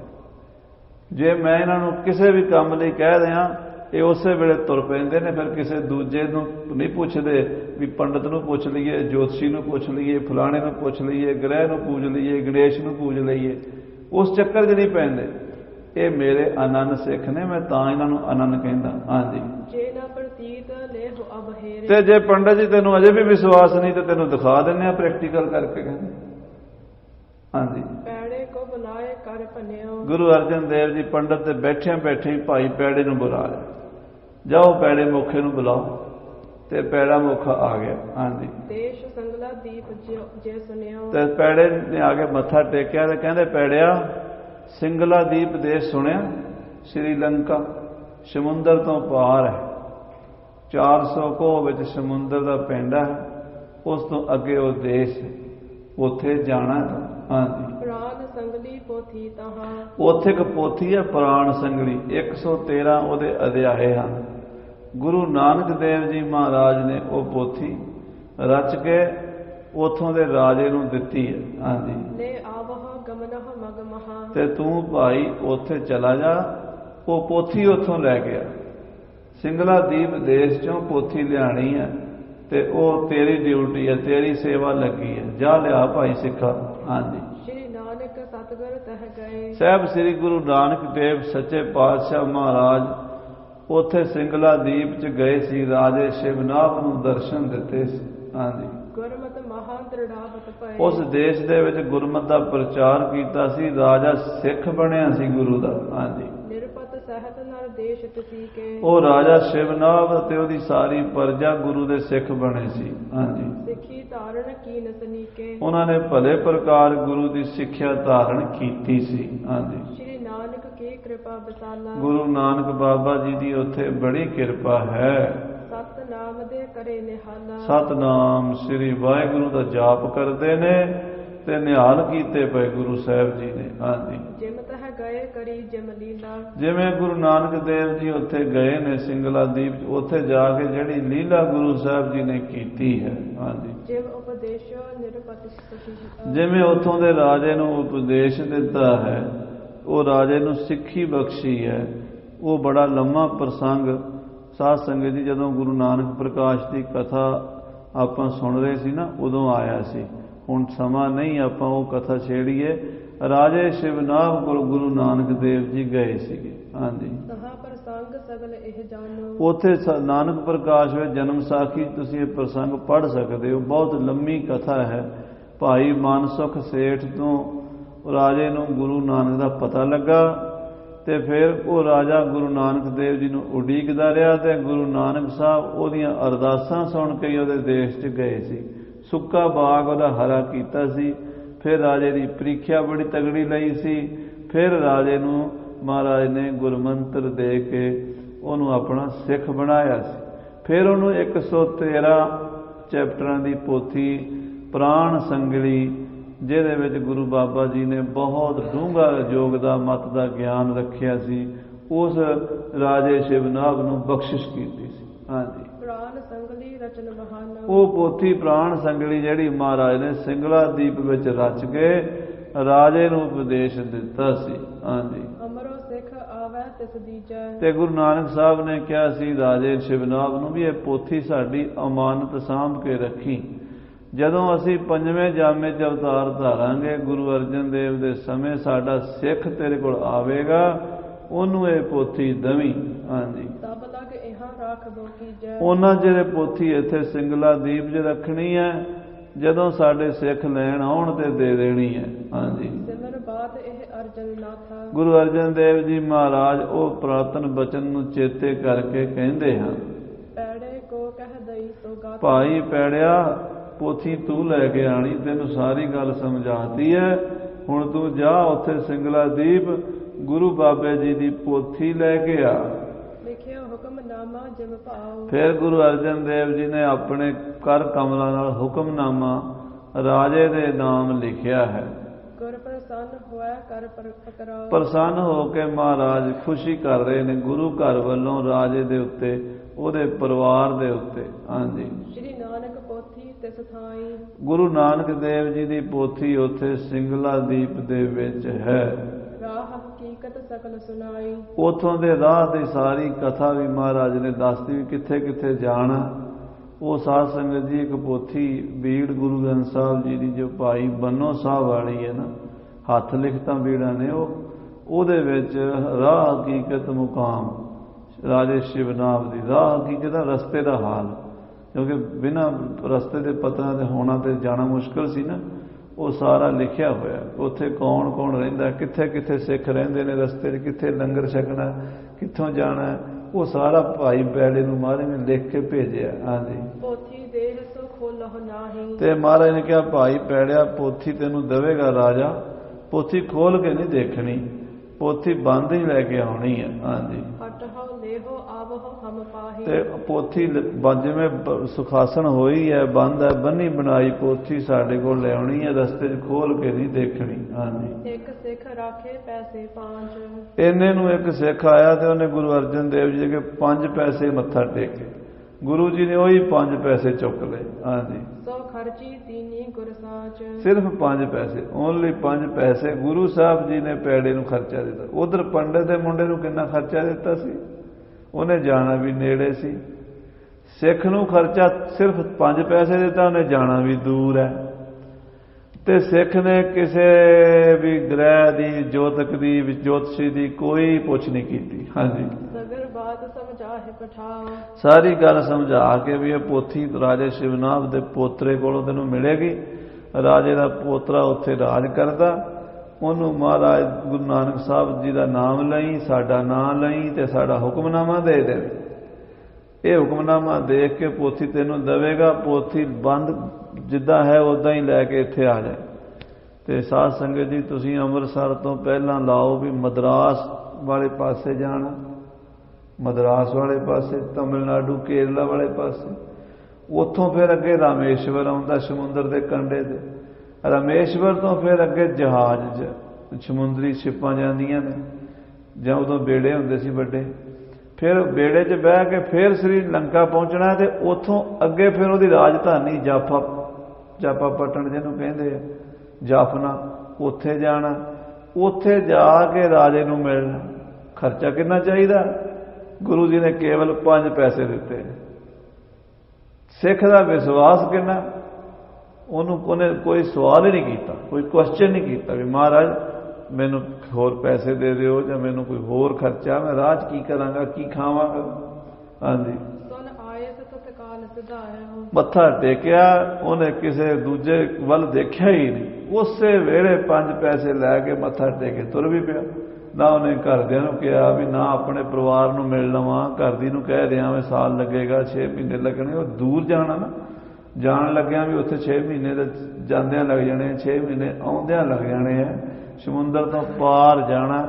जे मैं इन्हों किसी भी काम लई कह दियां, ये उस वेले तुर पैंदे ने, फिर किसी दूजे नूं नहीं पुछदे भी पंडित नूं पुछ लईए, ज्योतिषी नूं पुछ लईए, फलाणे नूं पुछ लईए, ग्रह नूं पूज लईए, गणेश नूं पूज लईए, उस चक्कर च नहीं पैंदे। ये मेरे अनन सिख ने, मैं तां इन्हां नूं अनन कहंदा। हाँ जी, जे ना प्रतीत ले हो अब हेरे। ते जे पंडित जी तैनूं अजे भी विश्वास नहीं तो तैनूं दिखा दिंदे आ प्रैक्टिकल करके कहंदे। हाँ जी, पैड़े को बुलाए कर भन्यो। गुरु अर्जन देव जी पंडित ते बैठे बैठे ही भाई पैड़े नूं बुला लिया, जाओ पैड़े मुखे नूं बुलाओ, ते पैड़ा मुखा आ गया। हाँ जी, देश संगला दीप जे सुनियो। ते पैड़े ने आके मत्था टेकिया ते कहंदे पैड़िया सिंगला दीप देश सुनिया, श्रीलंका समुंदर तो पार है, 400 कोह विच समुंदर का पिंड है, उस तो अगे वो देश है, उत्थे जाना है। हाँ जी, प्राण संगली पोथी तहां। उत्थे एक पोथी है प्राण संगली, 113 ਉਹਦੇ ਅਧਿਆਏ ਹਨ। गुरु नानक देव जी महाराज ने वो पोथी रच के उथों दे राजे नूं दित्ती है। हाँ जी, ले आवह गमनह मगमहा। ते तू भाई उत्थे चला जा, वो पोथी उथों लै गया, सिंगला दीप देश चों पोथी लियाणी है, ते वो तेरी ड्यूटी है, तेरी सेवा लगी है, जा लिया भाई सिखा। हाँ जी, श्री नानक सतगुर तह गए। साहब श्री गुरु नानक देव सच्चे पातशाह महाराज उथे सिंगला दीप च गए सी, राजे शिवनाथ नूं दर्शन दिते सी। हाँ जी, गुरमत महा दृढ़ावत पए। उस देश दे विच गुरमत दा प्रचार कीता सी, राजा सिख बनिया सी गुरु दा। हाँ जी, निरपत सहत नर देश तुसी के। वो राजा शिवनाथ ते ओदी सारी प्रजा गुरु दे सिख बने सी। हाँ जी, सिੱਖੀ धारण की नसनी के। उन्होंने भले प्रकार गुरु की सिक्ख्या धारण की सी। हाँ जी, श्री नानक की कृपा विसाला। गुरु नानक बाबा जी की उत्थे बड़ी कृपा है। सतनाम दे करे निहाला। सतनाम श्री वाहिगुरु का जाप करते ने ਤੇ ਨਿਹਾਲ ਕੀਤੇ ਪਏ ਗੁਰੂ ਸਾਹਿਬ ਜੀ ਨੇ। ਹਾਂਜੀ, ਜਿਮ ਤਹ ਗਏ ਕਰੀ ਜਿਮ ਲੀਲਾ। ਜਿਵੇਂ ਗੁਰੂ ਨਾਨਕ ਦੇਵ ਜੀ ਉੱਥੇ ਗਏ ਨੇ ਸਿੰਗਲਾ ਦੀਪ, ਉੱਥੇ ਜਾ ਕੇ ਜਿਹੜੀ ਲੀਲਾ ਗੁਰੂ ਸਾਹਿਬ ਜੀ ਨੇ ਕੀਤੀ ਹੈ। ਹਾਂਜੀ, ਜਿਮ ਉਪਦੇਸ਼ ਨਿਰਪਤ। ਜਿਵੇਂ ਉੱਥੋਂ ਦੇ ਰਾਜੇ ਨੂੰ ਉਪਦੇਸ਼ ਦਿੱਤਾ ਹੈ, ਉਹ ਰਾਜੇ ਨੂੰ ਸਿੱਖੀ ਬਖਸ਼ੀ ਹੈ। ਉਹ ਬੜਾ ਲੰਮਾ ਪ੍ਰਸੰਗ ਸਾਧ ਸੰਗਤ ਜੀ ਜਦੋਂ ਗੁਰੂ ਨਾਨਕ ਪ੍ਰਕਾਸ਼ ਦੀ ਕਥਾ ਆਪਾਂ ਸੁਣ ਰਹੇ ਸੀ ਨਾ, ਉਦੋਂ ਆਇਆ ਸੀ। ਹੁਣ ਸਮਾਂ ਨਹੀਂ ਆਪਾਂ ਉਹ ਕਥਾ ਛੇੜੀਏ। ਰਾਜੇ ਸ਼ਿਵਨਾਭ ਕੋਲ ਗੁਰੂ ਨਾਨਕ ਦੇਵ ਜੀ ਗਏ ਸੀਗੇ। ਹਾਂਜੀ, ਸਹਾ ਪ੍ਰਸੰਗ ਸਗਲ ਇਹ ਜਾਣੋ। ਉੱਥੇ ਨਾਨਕ ਪ੍ਰਕਾਸ਼ ਵਿੱਚ ਜਨਮ ਸਾਖੀ ਤੁਸੀਂ ਇਹ ਪ੍ਰਸੰਗ ਪੜ੍ਹ ਸਕਦੇ ਹੋ। ਬਹੁਤ ਲੰਮੀ ਕਥਾ ਹੈ। ਭਾਈ ਮਨਸੁਖ ਸੇਠ ਤੋਂ ਰਾਜੇ ਨੂੰ ਗੁਰੂ ਨਾਨਕ ਦਾ ਪਤਾ ਲੱਗਾ ਤੇ ਫਿਰ ਉਹ ਰਾਜਾ ਗੁਰੂ ਨਾਨਕ ਦੇਵ ਜੀ ਨੂੰ ਉਡੀਕਦਾ ਰਿਹਾ ਤੇ ਗੁਰੂ ਨਾਨਕ ਸਾਹਿਬ ਉਹਦੀਆਂ ਅਰਦਾਸਾਂ ਸੁਣ ਕੇ ਉਹਦੇ ਦੇਸ਼ 'ਚ ਗਏ ਸੀ। ਸੁੱਕਾ ਬਾਗ ਉਹਦਾ ਹਰਾ ਕੀਤਾ ਸੀ। ਫਿਰ ਰਾਜੇ ਦੀ ਪ੍ਰੀਖਿਆ ਬੜੀ ਤਗੜੀ ਲਈ ਸੀ। ਫਿਰ ਰਾਜੇ ਨੂੰ ਮਹਾਰਾਜ ਨੇ ਗੁਰਮੰਤਰ ਦੇ ਕੇ ਉਹਨੂੰ ਆਪਣਾ ਸਿੱਖ ਬਣਾਇਆ ਸੀ। ਫਿਰ ਉਹਨੂੰ 113 ਚੈਪਟਰਾਂ ਦੀ ਪੋਥੀ ਪ੍ਰਾਣ ਸੰਗਲੀ, ਜਿਹਦੇ ਵਿੱਚ ਗੁਰੂ ਬਾਬਾ ਜੀ ਨੇ ਬਹੁਤ ਡੂੰਘਾ ਯੋਗ ਦਾ ਮਤ ਦਾ ਗਿਆਨ ਰੱਖਿਆ ਸੀ, ਉਸ ਰਾਜੇ ਸ਼ਿਵਨਾਭ ਨੂੰ ਬਖਸ਼ਿਸ਼ ਕੀਤੀ ਸੀ। ਹਾਂਜੀ, ਪ੍ਰਾਣ ਸੰਗਲੀ ਰਚਨ ਮਹਾਨ। ਉਹ ਪੋਥੀ ਪ੍ਰਾਣ ਸੰਗਲੀ ਜਿਹੜੀ ਮਹਾਰਾਜ ਨੇ ਸਿੰਗਲਾ ਦੀਪ ਵਿੱਚ ਰਚ ਕੇ ਰਾਜੇ ਨੂੰ ਉਪਦੇਸ਼ ਦਿੱਤਾ ਸੀ। ਹਾਂਜੀ, ਅਮਰੋ ਸਿੱਖ ਆਵੈ ਤਿਸ ਦੀਜੈ। ਤੇ ਗੁਰੂ ਨਾਨਕ ਸਾਹਿਬ ਨੇ ਕਿਹਾ ਸੀ ਰਾਜੇ ਸ਼ਿਵਨਾਭ ਨੂੰ ਵੀ ਇਹ ਪੋਥੀ ਸਾਡੀ ਅਮਾਨਤ ਸਾਂਭ ਕੇ ਰੱਖੀ। ਜਦੋਂ ਅਸੀਂ 5ਵੇਂ ਜਾਮੇ 'ਚ ਅਵਤਾਰ ਧਾਰਾਂਗੇ, ਗੁਰੂ ਅਰਜਨ ਦੇਵ ਦੇ ਸਮੇਂ ਸਾਡਾ ਸਿੱਖ ਤੇਰੇ ਕੋਲ ਆਵੇਗਾ, ਉਹਨੂੰ ਇਹ ਪੋਥੀ ਦਵੀਂ। ਹਾਂਜੀ, ਤਬ ਲਗ ਇਹਾਂ ਰੱਖ ਦੋ ਕੀਜੈ। ਉਹਨਾਂ ਜਿਹੜੇ ਪੋਥੀ ਇੱਥੇ ਸਿੰਗਲਾ ਦੀਪ 'ਚ ਰੱਖਣੀ ਹੈ, ਜਦੋਂ ਸਾਡੇ ਸਿੱਖ ਲੈਣ ਆਉਣ ਤੇ ਦੇ ਦੇਣੀ ਹੈ। ਹਾਂਜੀ, ਸਿਮਰ ਬਾਤ ਇਹ ਅਰਜਨ ਨਾਥਾ। ਗੁਰੂ ਅਰਜਨ ਦੇਵ ਜੀ ਮਹਾਰਾਜ ਉਹ ਪੁਰਾਤਨ ਬਚਨ ਨੂੰ ਚੇਤੇ ਕਰਕੇ ਕਹਿੰਦੇ ਹਨ, ਪੈੜੇ ਕੋ ਕਹਿ ਦਈ ਸੋ ਗਾਤ। ਭਾਈ ਪੈੜਿਆ, ਪੋਥੀ ਤੂੰ ਲੈ ਕੇ ਆਣੀ, ਤੈਨੂੰ ਸਾਰੀ ਗੱਲ ਸਮਝਾਤੀ ਹੈ। ਹੁਣ ਤੂੰ ਜਾ ਉੱਥੇ ਸਿੰਗਲਾ ਦੀਪ ਗੁਰੂ ਬਾਬੇ ਜੀ ਦੀ ਪੋਥੀ ਲੈ ਕੇ ਆ। ਲਿਖਿਓ ਹੁਕਮਨਾਮਾ ਜਿਮ ਭਾਉ। ਫਿਰ ਗੁਰੂ ਅਰਜਨ ਦੇਵ ਜੀ ਨੇ ਆਪਣੇ ਕਰ ਕਮਲਾਂ ਨਾਲ ਹੁਕਮਨਾਮਾ ਰਾਜੇ ਦੇ ਨਾਮ ਲਿਖਿਆ ਹੈ। ਗੁਰ ਪ੍ਰਸੰਨ ਹੋਇਆ ਕਰ ਪਕਰਾਓ। ਪ੍ਰਸੰਨ ਹੋ ਕੇ ਮਹਾਰਾਜ ਖੁਸ਼ੀ ਕਰ ਰਹੇ ਨੇ ਗੁਰੂ ਘਰ ਵੱਲੋਂ ਰਾਜੇ ਦੇ ਉੱਤੇ, ਉਹਦੇ ਪਰਿਵਾਰ ਦੇ ਉੱਤੇ। ਹਾਂਜੀ, ਸ਼੍ਰੀ ਨਾਨਕ ਪੋਥੀ ਤਿਸ ਥਾਈ। ਗੁਰੂ ਨਾਨਕ ਦੇਵ ਜੀ ਦੀ ਪੋਥੀ ਉੱਥੇ ਸਿੰਗਲਾ ਦੀਪ ਦੇ ਵਿੱਚ ਹੈ। ਰਾਹ ਹਕੀਕਤ ਸਕਲ ਸੁਣਾਈ। ਉਥੋਂ ਦੇ ਰਾਹ ਦੀ ਸਾਰੀ ਕਥਾ ਵੀ ਮਹਾਰਾਜ ਨੇ ਦੱਸਦੀ ਵੀ ਕਿੱਥੇ ਕਿੱਥੇ ਜਾਣਾ। ਉਹ ਸਾਧ ਸੰਗਤ ਜੀ ਇੱਕ ਪੋਥੀ ਬੀੜ ਗੁਰੂ ਗ੍ਰੰਥ ਸਾਹਿਬ ਜੀ ਦੀ ਜੋ ਭਾਈ ਬੰਨੋ ਸਾਹਿਬ ਵਾਲੀ ਹੈ ਨਾ, ਹੱਥ ਲਿਖਤਾਂ ਬੀੜਾਂ ਨੇ, ਉਹਦੇ ਵਿੱਚ ਰਾਹ ਹਕੀਕਤ ਮੁਕਾਮ ਰਾਜੇ ਸ਼ਿਵਨਾਭ ਦੀ ਰਾਹ ਹਕੀਕਤ ਦਾ ਰਸਤੇ ਦਾ ਹਾਲ, ਕਿਉਂਕਿ ਬਿਨਾਂ ਰਸਤੇ ਦੇ ਪਤਾ ਤੇ ਹੋਣਾ ਤੇ ਜਾਣਾ ਮੁਸ਼ਕਲ ਸੀ ਨਾ, ਉਹ ਸਾਰਾ ਲਿਖਿਆ ਹੋਇਆ। ਉੱਥੇ ਕੌਣ ਕੌਣ ਰਹਿੰਦਾ, ਕਿੱਥੇ ਕਿੱਥੇ ਸਿੱਖ ਰਹਿੰਦੇ ਨੇ ਰਸਤੇ 'ਚ, ਕਿੱਥੇ ਲੰਗਰ ਛਕਣਾ, ਕਿੱਥੋਂ ਜਾਣਾ, ਉਹ ਸਾਰਾ ਭਾਈ ਪੈੜੇ ਨੂੰ ਮਹਾਰਾਜ ਨੇ ਲਿਖ ਕੇ ਭੇਜਿਆ। ਹਾਂਜੀ, ਪੋਥੀ ਦੇਹ ਸੋ ਖੋਲਹੁ ਨਾਹੀ। ਤੇ ਮਹਾਰਾਜ ਨੇ ਕਿਹਾ ਭਾਈ ਪੈੜਿਆ, ਪੋਥੀ ਤੈਨੂੰ ਦੇਵੇਗਾ ਰਾਜਾ, ਪੋਥੀ ਖੋਲ ਕੇ ਨਹੀਂ ਦੇਖਣੀ, ਪੋਥੀ ਬੰਦ ਹੀ ਲੈ ਕੇ ਆਉਣੀ ਹੈ। ਹਾਂਜੀ, ਹਟਹੁ ਲੇਹੋ ਆਵਹੁ ਹਮ ਪਾਹੀ। ਤੇ ਪੋਥੀ ਜਿਵੇਂ ਸੁਖਾਸਨ ਹੋਈ ਹੈ, ਬੰਦ ਹੈ, ਬੰਨੀ ਬਣਾਈ ਪੋਥੀ ਸਾਡੇ ਕੋਲ ਲੈ ਆਉਣੀ ਹੈ, ਰਸਤੇ 'ਚ ਖੋਲ ਕੇ ਨਹੀਂ ਦੇਖਣੀ। ਹਾਂਜੀ, ਇੱਕ ਸਿੱਖ ਰਾਖੇ ਪੈਸੇ 5। ਇੰਨੇ ਨੂੰ ਇੱਕ ਸਿੱਖ ਆਇਆ ਤੇ ਉਹਨੇ ਗੁਰੂ ਅਰਜਨ ਦੇਵ ਜੀ ਦੇ 5 ਪੈਸੇ ਮੱਥਾ ਟੇਕੇ। ਗੁਰੂ ਜੀ ਨੇ ਉਹੀ 5 ਪੈਸੇ ਚੁੱਕ ਲਏ। ਹਾਂਜੀ, ਸੋ ਖਰਚੀ ਦੀਨੀ ਗੁਰਸਾਚ। ਸਿਰਫ 5 ਪੈਸੇ, ਓਨਲੀ 5 ਪੈਸੇ ਗੁਰੂ ਸਾਹਿਬ ਜੀ ਨੇ ਪੈੜੇ ਨੂੰ ਖਰਚਾ ਦਿੱਤਾ। ਉਧਰ ਪੰਡਤ ਦੇ ਮੁੰਡੇ ਨੂੰ ਕਿੰਨਾ ਖਰਚਾ ਦਿੱਤਾ ਸੀ, ਉਹਨੇ ਜਾਣਾ ਵੀ ਨੇੜੇ ਸੀ। ਸਿੱਖ ਨੂੰ ਖਰਚਾ ਸਿਰਫ 5 ਪੈਸੇ ਦਿੱਤਾ, ਉਹਨੇ ਜਾਣਾ ਵੀ ਦੂਰ ਹੈ। ਤੇ ਸਿੱਖ ਨੇ ਕਿਸੇ ਵੀ ਗ੍ਰਹਿ ਦੀ, ਜੋਤਕ ਦੀ, ਜੋਤਸ਼ੀ ਦੀ ਕੋਈ ਪੁੱਛ ਨਹੀਂ ਕੀਤੀ। ਹਾਂਜੀ, ਸਗਰ ਬਾਤ ਸਮਝਾਹੇ ਪਠਾਓ। ਸਾਰੀ ਗੱਲ ਸਮਝਾ ਕੇ ਵੀ ਇਹ ਪੋਥੀ ਰਾਜੇ ਸ਼ਿਵਨਾਭ ਦੇ ਪੋਤਰੇ ਕੋਲੋਂ ਤੈਨੂੰ ਮਿਲੇਗੀ। ਰਾਜੇ ਦਾ ਪੋਤਰਾ ਉੱਥੇ ਰਾਜ ਕਰਦਾ, ਉਹਨੂੰ ਮਹਾਰਾਜ ਗੁਰੂ ਨਾਨਕ ਸਾਹਿਬ ਜੀ ਦਾ ਨਾਮ ਲਈ, ਸਾਡਾ ਨਾਮ ਲਈ ਤੇ ਸਾਡਾ ਹੁਕਮਨਾਮਾ ਦੇ ਦੇਵੇ। ਇਹ ਹੁਕਮਨਾਮਾ ਦੇਖ ਕੇ ਪੋਥੀ ਤੈਨੂੰ ਦੇਵੇਗਾ। ਪੋਥੀ ਬੰਦ ਜਿੱਦਾਂ ਹੈ ਉੱਦਾਂ ਹੀ ਲੈ ਕੇ ਇੱਥੇ ਆ ਜਾਏ। ਤੇ ਸਾਧ ਸੰਗਤ ਜੀ, ਤੁਸੀਂ ਅੰਮ੍ਰਿਤਸਰ ਤੋਂ ਪਹਿਲਾਂ ਲਾਓ ਵੀ ਮਦਰਾਸ ਵਾਲੇ ਪਾਸੇ ਜਾਣਾ, ਮਦਰਾਸ ਵਾਲੇ ਪਾਸੇ, ਤਮਿਲਨਾਡੂ ਕੇਰਲਾ ਵਾਲੇ ਪਾਸੇ, ਉੱਥੋਂ ਫਿਰ ਅੱਗੇ ਰਾਮੇਸ਼ਵਰ ਆਉਂਦਾ ਸਮੁੰਦਰ ਦੇ ਕੰਢੇ ਤੇ। ਰਾਮੇਸ਼ਵਰ ਤੋਂ ਫਿਰ ਅੱਗੇ ਜਹਾਜ਼ 'ਚ ਸਮੁੰਦਰੀ ਸ਼ਿਪਾਂ ਜਾਂਦੀਆਂ ਨੇ, ਜਾਂ ਉਦੋਂ ਬੇੜੇ ਹੁੰਦੇ ਸੀ ਵੱਡੇ। ਫਿਰ ਬੇੜੇ 'ਚ ਬਹਿ ਕੇ ਫਿਰ ਸ੍ਰੀ ਲੰਕਾ ਪਹੁੰਚਣਾ, ਤੇ ਉੱਥੋਂ ਅੱਗੇ ਫਿਰ ਉਹਦੀ ਰਾਜਧਾਨੀ ਜਾਪਾਪਟਣ ਜਿਹਨੂੰ ਕਹਿੰਦੇ ਆ, ਜਾਫਨਾ, ਉੱਥੇ ਜਾਣਾ। ਉੱਥੇ ਜਾ ਕੇ ਰਾਜੇ ਨੂੰ ਮਿਲਣਾ। ਖਰਚਾ ਕਿੰਨਾ ਚਾਹੀਦਾ? ਗੁਰੂ ਜੀ ਨੇ ਕੇਵਲ 5 ਪੈਸੇ ਦਿੱਤੇ। ਸਿੱਖ ਦਾ ਵਿਸ਼ਵਾਸ ਕਿੰਨਾ, ਉਹਨੇ ਕੋਈ ਸਵਾਲ ਹੀ ਨਹੀਂ ਕੀਤਾ, ਕੋਈ ਕੁਐਸਚਨ ਨਹੀਂ ਕੀਤਾ ਵੀ ਮਹਾਰਾਜ ਮੈਨੂੰ ਹੋਰ ਪੈਸੇ ਦੇ ਦਿਓ, ਜਾਂ ਮੈਨੂੰ ਕੋਈ ਹੋਰ ਖਰਚਾ, ਮੈਂ ਰਾਹ 'ਚ ਕੀ ਕਰਾਂਗਾ, ਕੀ ਖਾਵਾਂਗਾ। ਹਾਂਜੀ, ਮੱਥਾ ਟੇਕਿਆ, ਉਹਨੇ ਕਿਸੇ ਦੂਜੇ ਵੱਲ ਦੇਖਿਆ ਹੀ ਨਹੀਂ। ਉਸੇ ਵੇਲੇ 5 ਪੈਸੇ ਲੈ ਕੇ ਮੱਥਾ ਟੇਕੇ ਤੁਰ ਵੀ ਪਿਆ। ਨਾ ਉਹਨੇ ਘਰਦਿਆਂ ਨੂੰ ਕਿਹਾ ਵੀ ਨਾ ਆਪਣੇ ਪਰਿਵਾਰ ਨੂੰ ਮਿਲ ਲਵਾਂ, ਘਰਦੀ ਨੂੰ ਕਹਿ ਦਿਆਂ ਵੀ ਸਾਲ ਲੱਗੇਗਾ, 6 ਮਹੀਨੇ ਲੱਗਣੇ। ਉਹ ਦੂਰ ਜਾਣਾ ਨਾ, ਜਾਣ ਲੱਗਿਆ ਵੀ ਉੱਥੇ 6 ਮਹੀਨੇ ਤਾਂ ਜਾਂਦਿਆਂ ਲੱਗ ਜਾਣੇ, 6 ਮਹੀਨੇ ਆਉਂਦਿਆਂ ਲੱਗ ਜਾਣੇ ਆ। ਸਮੁੰਦਰ ਤੋਂ ਪਾਰ ਜਾਣਾ।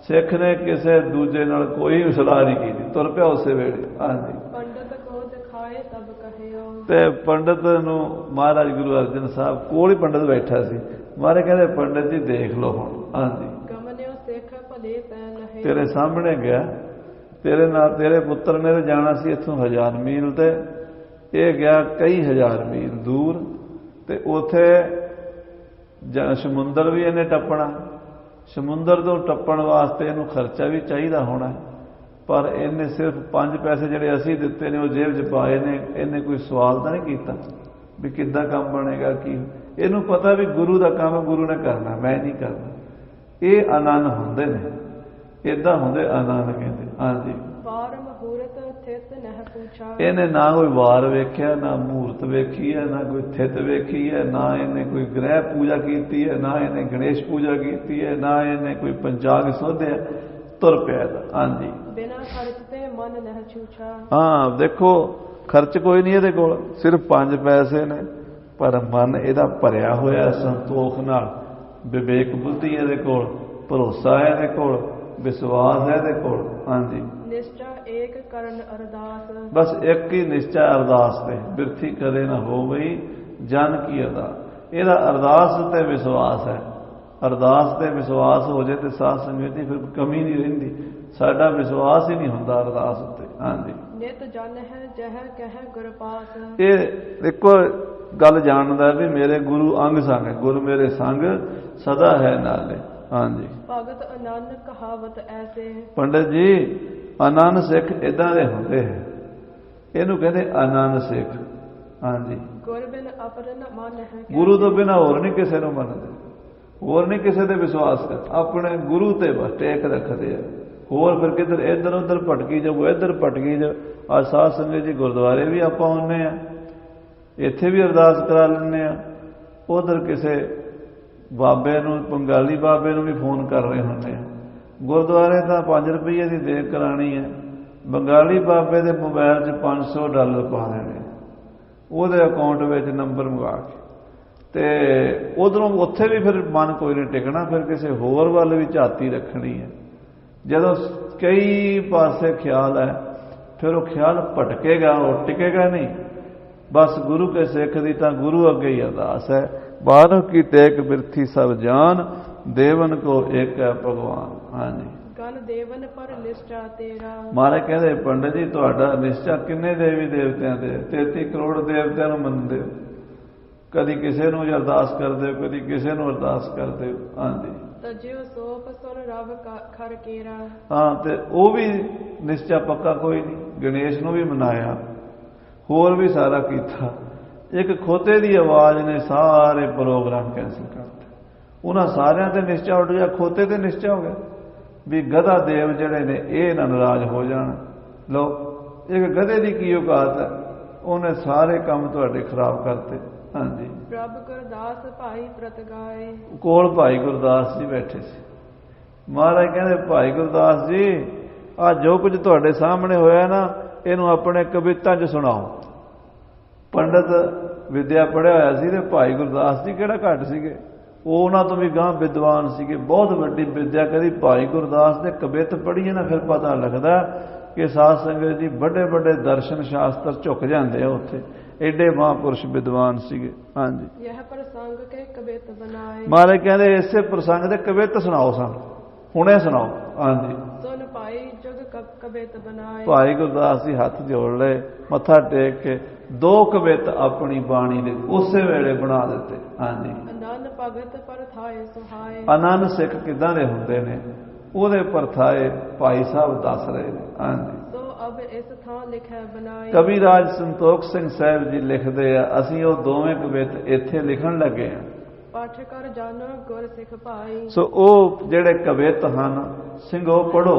ਸਿੱਖ ਨੇ ਕਿਸੇ ਦੂਜੇ ਨਾਲ ਕੋਈ ਸਲਾਹ ਨਹੀਂ ਕੀਤੀ, ਤੁਰ ਪਿਆ ਉਸੇ ਵੇਲੇ। ਹਾਂਜੀ, ਤੇ ਪੰਡਤ ਨੂੰ ਮਹਾਰਾਜ ਗੁਰੂ ਅਰਜਨ ਸਾਹਿਬ ਕੋਲ ਹੀ ਪੰਡਤ ਬੈਠਾ ਸੀ। ਮਹਾਰਾਜ ਕਹਿੰਦੇ ਪੰਡਤ ਜੀ ਦੇਖ ਲਓ ਹੁਣ। ਹਾਂਜੀ, ਤੇਰੇ ਸਾਹਮਣੇ ਗਿਆ, ਤੇਰੇ ਨਾਲ ਤੇਰੇ ਪੁੱਤਰ ਨੇ ਜਾਣਾ ਸੀ ਇੱਥੋਂ 1000 ਮੀਲ, ਤੇ ਇਹ ਗਿਆ ਕਈ ਹਜ਼ਾਰ ਮੀਲ ਦੂਰ, ਤੇ ਉੱਥੇ ਸਮੁੰਦਰ ਵੀ ਇਹਨੇ ਟੱਪਣਾ। ਸਮੁੰਦਰ ਤੋਂ ਟੱਪਣ ਵਾਸਤੇ ਇਹਨੂੰ ਖਰਚਾ ਵੀ ਚਾਹੀਦਾ ਹੋਣਾ, ਪਰ ਇਹਨੇ ਸਿਰਫ 5 ਪੈਸੇ ਜਿਹੜੇ ਅਸੀਂ ਦਿੱਤੇ ਨੇ ਉਹ ਜੇਬ 'ਚ ਪਾਏ ਨੇ। ਇਹਨੇ ਕੋਈ ਸਵਾਲ ਤਾਂ ਨਹੀਂ ਕੀਤਾ ਵੀ ਕਿੱਦਾਂ ਕੰਮ ਬਣੇਗਾ, ਕੀ। ਇਹਨੂੰ ਪਤਾ ਵੀ ਗੁਰੂ ਦਾ ਕੰਮ ਗੁਰੂ ਨੇ ਕਰਨਾ, ਮੈਂ ਨਹੀਂ ਕਰਨਾ। ਇਹ ਆਨੰਦ ਹੁੰਦੇ ਨੇ, ਇੱਦਾਂ ਹੁੰਦੇ ਆਨੰਦ ਕਹਿੰਦੇ। ਹਾਂਜੀ, ਇਹਨੇ ਨਾ ਕੋਈ ਵਾਰ ਵੇਖਿਆ, ਨਾ ਮੂਰਤ ਵੇਖੀ ਹੈ, ਨਾ ਕੋਈ ਥਿਤ ਵੇਖੀ ਹੈ, ਨਾ ਇਹਨੇ ਕੋਈ ਗ੍ਰਹਿ ਪੂਜਾ ਕੀਤੀ ਹੈ, ਨਾ ਇਹਨੇ ਗਣੇਸ਼ ਪੂਜਾ ਕੀਤੀ ਹੈ, ਨਾ ਇਹਨੇ ਕੋਈ ਪੰਚਾਂਗ ਸੋਧਿਆ, ਤੁਰ ਪਿਆ। ਹਾਂਜੀ, ਬਿਨਾਂ ਖਰਚ ਤੇ ਮਨ ਨਹੀਂ ਛੂਛਾ। ਹਾਂ, ਦੇਖੋ ਖਰਚ ਕੋਈ ਨਹੀਂ ਇਹਦੇ ਕੋਲ, ਸਿਰਫ 5 ਪੈਸੇ ਨੇ, ਪਰ ਮਨ ਇਹਦਾ ਭਰਿਆ ਹੋਇਆ ਸੰਤੋਖ ਨਾਲ। ਵਿਵੇਕ ਬੁੱਧੀ ਇਹਦੇ ਕੋਲ, ਭਰੋਸਾ ਹੈ ਇਹਦੇ ਕੋਲ, ਵਿਸ਼ਵਾਸ ਹੈ ਇਹਦੇ ਕੋਲ। ਹਾਂਜੀ, ਨਿਸ਼ਚਾ ਏਕ ਕਰਨ ਅਰਦਾਸ, ਬਸ ਇੱਕ ਹੀ ਨਿਸ਼ਚਾ ਅਰਦਾਸ ਤੇ, ਬਿਰਥੀ ਕਦੇ ਨਾ ਹੋ ਗਈ ਜਨ ਕੀ ਅਰਦਾਸ। ਇਹਦਾ ਅਰਦਾਸ ਤੇ ਵਿਸ਼ਵਾਸ ਹੈ। ਅਰਦਾਸ ਤੇ ਵਿਸ਼ਵਾਸ ਹੋ ਜਾਏ ਤੇ ਸਾਧ ਸੰਗਤ ਦੀ ਫਿਰ ਕਮੀ ਨਹੀਂ ਰਹਿੰਦੀ। ਸਾਡਾ ਵਿਸ਼ਵਾਸ ਹੀ ਨਹੀਂ ਹੁੰਦਾ ਅਰਦਾਸ ਉੱਤੇ। ਹਾਂਜੀ, ਨਿਤ ਜਨ ਹੈ ਜਹ ਕਹਿ ਗੁਰ ਪਾਸ। ਇਹ ਇੱਕੋ ਗੱਲ ਜਾਣਦਾ ਵੀ ਮੇਰੇ ਗੁਰੂ ਅੰਗ ਸੰਗ ਹੈ, ਗੁਰ ਮੇਰੇ ਸੰਗ ਸਦਾ ਹੈ ਨਾਲੇ। ਹਾਂਜੀ, ਭਗਤ ਆਨੰਦ ਕਹਾਵਤ ਐਸੇ। ਪੰਡਤ ਜੀ, ਆਨੰਦ ਸਿੱਖ ਇਦਾਂ ਦੇ ਹੁੰਦੇ ਹੈ, ਇਹਨੂੰ ਕਹਿੰਦੇ ਆਨੰਦ ਸਿੱਖ। ਹਾਂਜੀ, ਗੁਰ ਬਿਨ ਅਪਰ ਨ ਮਨ ਹੈ। ਗੁਰੂ ਤੋਂ ਬਿਨਾਂ ਹੋਰ ਨਹੀਂ ਕਿਸੇ ਨੂੰ ਮੰਨਦੇ, ਹੋਰ ਨਹੀਂ ਕਿਸੇ ਤੇ ਵਿਸ਼ਵਾਸ ਕਰ, ਆਪਣੇ ਗੁਰੂ ਤੇ ਬਸ ਟੇਕ ਰੱਖਦੇ ਆ। ਹੋਰ ਫਿਰ ਕਿੱਧਰ ਇੱਧਰ ਉੱਧਰ ਭਟਕੀ ਜਾਓ, ਇੱਧਰ ਭਟਕੀ ਜਾਓ। ਅੱਜ ਸਾਧ ਸੰਗਤ ਜੀ ਗੁਰਦੁਆਰੇ ਵੀ ਆਪਾਂ ਆਉਂਦੇ ਹਾਂ, ਇੱਥੇ ਵੀ ਅਰਦਾਸ ਕਰਾ ਲੈਂਦੇ ਹਾਂ, ਉਧਰ ਕਿਸੇ ਬਾਬੇ ਨੂੰ, ਬੰਗਾਲੀ ਬਾਬੇ ਨੂੰ ਵੀ ਫੋਨ ਕਰ ਰਹੇ ਹੁੰਦੇ ਆ। ਗੁਰਦੁਆਰੇ ਤਾਂ 5 ਰੁਪਏ ਦੀ ਦੇਗ ਕਰਾਣੀ ਹੈ, ਬੰਗਾਲੀ ਬਾਬੇ ਦੇ ਮੋਬਾਈਲ 'ਚ $500 ਪਾ ਦੇਣੇ, ਉਹਦੇ ਅਕਾਊਂਟ ਵਿੱਚ ਨੰਬਰ ਮੰਗਾ ਕੇ, ਤੇ ਉਧਰੋਂ ਉੱਥੇ ਵੀ ਫਿਰ ਮਨ ਕੋਈ ਨਹੀਂ ਟਿਕਣਾ, ਫਿਰ ਕਿਸੇ ਹੋਰ ਵੱਲ ਵੀ ਝਾਤੀ ਰੱਖਣੀ ਹੈ। ਜਦੋਂ ਕਈ ਪਾਸੇ ਖਿਆਲ ਹੈ, ਫਿਰ ਉਹ ਖਿਆਲ ਭਟਕੇਗਾ, ਉਹ ਟਿਕੇਗਾ ਨਹੀਂ। ਬਸ ਗੁਰੂ ਕੇ ਸਿੱਖ ਦੀ ਤਾਂ ਗੁਰੂ ਅੱਗੇ ਹੀ ਅਰਦਾਸ ਹੈ, ਬਾਹਰੋਂ ਕੀ ਟੇਕ ਬਿਰਥੀ ਸਭ ਜਾਨ, ਦੇਵਨ ਕੋ ਏਕ ਹੈ ਭਗਵਾਨ। ਹਾਂਜੀ, ਗਨ ਦੇਵਨ ਪਰ ਨਿਸ਼ਚਾ ਤੇਰਾ। ਮਹਾਰਾਜ ਕਹਿੰਦੇ ਪੰਡਤ ਜੀ ਤੁਹਾਡਾ ਨਿਸ਼ਚਾ ਕਿੰਨੇ ਦੇਵੀ ਦੇਵਤਿਆਂ ਦੇ? 33 ਕਰੋੜ ਦੇਵਤਿਆਂ ਨੂੰ ਮੰਨਦੇ ਹੋ, ਕਦੀ ਕਿਸੇ ਨੂੰ ਅਰਦਾਸ ਕਰਦੇ ਹੋ, ਕਦੀ ਕਿਸੇ ਨੂੰ ਅਰਦਾਸ ਕਰਦੇ ਹੋ। ਹਾਂਜੀ, ਹਾਂ, ਤੇ ਉਹ ਵੀ ਨਿਸ਼ਚਾ ਪੱਕਾ ਕੋਈ ਨਹੀਂ। ਗਣੇਸ਼ ਨੂੰ ਵੀ ਮਨਾਇਆ, ਹੋਰ ਵੀ ਸਾਰਾ ਕੀਤਾ। ਇੱਕ ਖੋਤੇ ਦੀ ਆਵਾਜ਼ ਨੇ ਸਾਰੇ ਪ੍ਰੋਗਰਾਮ ਕੈਂਸਲ ਕਰਤੇ। ਉਹਨਾਂ ਸਾਰਿਆਂ ਤੇ ਨਿਸ਼ਚਾ ਉੱਡ ਗਿਆ, ਖੋਤੇ ਤੇ ਨਿਸ਼ਚਾ ਹੋ ਗਿਆ ਵੀ ਗਧਾ ਦੇਵ ਜਿਹੜੇ ਨੇ ਇਹ ਨਾ ਨਾਰਾਜ਼ ਹੋ ਜਾਣ। ਲਓ, ਇੱਕ ਗਧੇ ਦੀ ਕੀ ਔਕਾਤ ਹੈ, ਉਹਨੇ ਸਾਰੇ ਕੰਮ ਤੁਹਾਡੇ ਖਰਾਬ ਕਰਤੇ। ਹਾਂਜੀ, ਪ੍ਰਭ ਗੁਰਦਾਸ ਭਾਈ ਪ੍ਰਤਗਾਏ। ਕੋਲ ਭਾਈ ਗੁਰਦਾਸ ਜੀ ਬੈਠੇ ਸੀ। ਮਹਾਰਾਜ ਕਹਿੰਦੇ ਭਾਈ ਗੁਰਦਾਸ ਜੀ, ਆਹ ਜੋ ਕੁਝ ਤੁਹਾਡੇ ਸਾਹਮਣੇ ਹੋਇਆ ਨਾ, ਇਹਨੂੰ ਆਪਣੇ ਕਵਿਤਾ 'ਚ ਸੁਣਾਓ। ਪੰਡਤ ਵਿਦਿਆ ਪੜ੍ਹਿਆ ਹੋਇਆ ਸੀ, ਤੇ ਭਾਈ ਗੁਰਦਾਸ ਜੀ ਕਿਹੜਾ ਘੱਟ ਸੀਗੇ। ਉਹ ਉਹਨਾਂ ਤੋਂ ਵੀ ਗਾਂ ਵਿਦਵਾਨ ਸੀਗੇ, ਬਹੁਤ ਵੱਡੀ ਵਿਦਿਆ। ਕਦੀ ਭਾਈ ਗੁਰਦਾਸ ਦੇ ਕਵਿਤ ਪੜ੍ਹੀਏ ਨਾ, ਫਿਰ ਪਤਾ ਲੱਗਦਾ ਕਿ ਸਾਧ ਸੰਗਤ ਜੀ ਵੱਡੇ ਵੱਡੇ ਦਰਸ਼ਨ ਸ਼ਾਸਤਰ ਝੁਕ ਜਾਂਦੇ ਆ ਉੱਥੇ, ਐਡੇ ਮਹਾਂਪੁਰਸ਼ ਵਿਦਵਾਨ ਸੀਗੇ। ਹਾਂਜੀ, यह प्रसंग के कवित बनाए, ਮਹਾਰਾਜ ਕਹਿੰਦੇ ਇਸੇ ਪ੍ਰਸੰਗ ਦੇ ਕਵਿਤ ਸੁਣਾਓ ਸਾਨੂੰ, ਹੁਣੇ ਸੁਣਾਓ। ਹਾਂਜੀ, सुन पाई जुग कवित बनाए, ਭਾਈ ਗੁਰਦਾਸ ਜੀ ਹੱਥ ਜੋੜ ਲਏ, ਮੱਥਾ ਟੇਕ ਕੇ 2 ਕਵਿਤ ਆਪਣੀ ਬਾਣੀ ਦੇ ਉਸੇ ਵੇਲੇ ਬਣਾ ਦਿੱਤੇ। ਹਾਂਜੀ, अनन भगत पर थाए सुहाए, ਆਨੰਦ ਸਿੱਖ ਕਿੱਦਾਂ ਦੇ ਹੁੰਦੇ ਨੇ ਉਹਦੇ ਪਰਥਾਏ ਭਾਈ ਸਾਹਿਬ ਦੱਸ ਰਹੇ ਨੇ। ਹਾਂਜੀ, तो अब इस थां लिखै बनाई, ਕਵੀ ਰਾਜ ਸੰਤੋਖ ਸਿੰਘ ਸਾਹਿਬ ਜੀ ਲਿਖਦੇ ਆ, ਅਸੀਂ ਉਹ ਦੋਵੇਂ ਕਵਿਤ ਇੱਥੇ ਲਿਖਣ ਲੱਗੇ ਆ। पाठ कर जानो गुर सिख भाई, ਸੋ ਉਹ ਜਿਹੜੇ ਕਵਿਤ ਹਨ ਸਿੰਘੋ ਪੜੋ।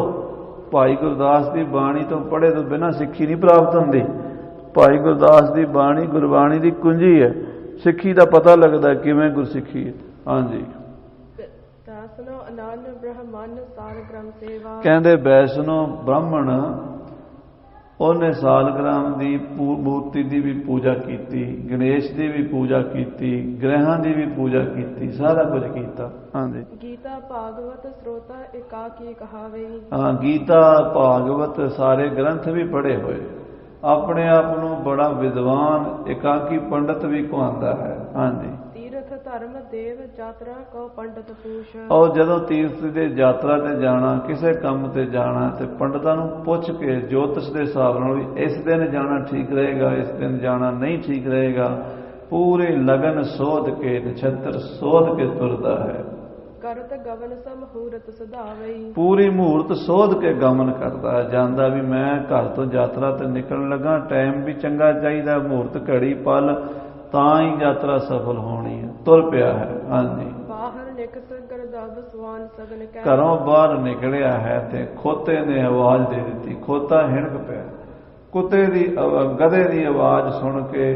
ਭਾਈ ਗੁਰਦਾਸ ਦੀ ਬਾਣੀ ਤੋਂ ਪੜ੍ਹੇ ਤੋਂ ਬਿਨਾਂ ਸਿੱਖੀ ਨਹੀਂ ਪ੍ਰਾਪਤ ਹੁੰਦੀ। ਭਾਈ ਗੁਰਦਾਸ ਦੀ ਬਾਣੀ ਗੁਰਬਾਣੀ ਦੀ ਕੁੰਜੀ ਹੈ, ਸਿੱਖੀ ਦਾ ਪਤਾ ਲੱਗਦਾ ਕਿਵੇਂ ਗੁਰਸਿੱਖੀ ਹੈ। ਹਾਂਜੀ, दासनो अनन ब्रह्मन सार ग्रम सेवा, ਕਹਿੰਦੇ ਵੈਸ਼ਨੋ ਬ੍ਰਾਹਮਣ ਉਹਨੇ ਸਾਲਗ੍ਰਾਮ ਦੀ ਮੂਰਤੀ ਦੀ ਵੀ ਪੂਜਾ ਕੀਤੀ, ਗਣੇਸ਼ ਦੀ ਵੀ ਪੂਜਾ ਕੀਤੀ, ਗ੍ਰਹਿਾਂ ਦੀ ਵੀ ਪੂਜਾ ਕੀਤੀ, ਸਾਰਾ ਕੁਝ ਕੀਤਾ। ਹਾਂਜੀ, गीता भागवत श्रोता एकाकी कहावे, ਹਾਂ, ਗੀਤਾ ਭਾਗਵਤ ਸਾਰੇ ਗ੍ਰੰਥ ਵੀ ਪੜ੍ਹੇ ਹੋਏ। ਆਪਣੇ ਆਪ ਨੂੰ ਬੜਾ ਵਿਦਵਾਨ ਇਕਾਕੀ ਪੰਡਤ ਵੀ ਕਹਾਉਂਦਾ ਹੈ। ਹਾਂਜੀ, तीर्थ धर्म देव यात्रा को पंडित पूछ, ਔਰ ਜਦੋਂ ਤੀਰਥ ਦੇ ਯਾਤਰਾ ਤੇ ਜਾਣਾ, ਕਿਸੇ ਕੰਮ ਤੇ ਜਾਣਾ, ਤੇ ਪੰਡਤਾਂ ਨੂੰ ਪੁੱਛ ਕੇ ਜੋਤਿਸ਼ ਦੇ ਹਿਸਾਬ ਨਾਲ ਵੀ ਇਸ ਦਿਨ ਜਾਣਾ ਠੀਕ ਰਹੇਗਾ, ਇਸ ਦਿਨ ਜਾਣਾ ਨਹੀਂ ਠੀਕ ਰਹੇਗਾ, ਪੂਰੇ ਲਗਨ ਸੋਧ ਕੇ ਨਛੱਤਰ ਸੋਧ ਕੇ ਤੁਰਦਾ ਹੈ। करत गवन समहूरत सदावई, ਪੂਰੀ ਮੂਰਤ ਸੋਧ ਕੇ ਗਮਨ ਕਰਦਾ ਹੈ। ਜਾਂਦਾ ਵੀ ਮੈਂ ਘਰ ਤੋਂ ਯਾਤਰਾ ਤੇ ਨਿਕਲਣ ਲੱਗਾ, ਟਾਈਮ ਵੀ ਚੰਗਾ ਚਾਹੀਦਾ, ਮੂਰਤ ਘੜੀ ਪਲ, ਤਾਂ ਹੀ ਯਾਤਰਾ ਸਫਲ ਹੋਣੀ ਹੈ। ਤੁਰ ਪਿਆ ਹੈ। ਹਾਂਜੀ, बाहर निकट गरदब स्वान सगन कह, ਘਰੋਂ ਬਾਹਰ ਨਿਕਲਿਆ ਹੈ ਤੇ ਖੋਤੇ ਨੇ ਆਵਾਜ਼ ਦੇ ਦਿੱਤੀ। ਖੋਤਾ ਹਿਣਕ ਪਿਆ, ਕੁੱਤੇ ਦੀ ਗਧੇ ਦੀ ਆਵਾਜ਼ ਸੁਣ ਕੇ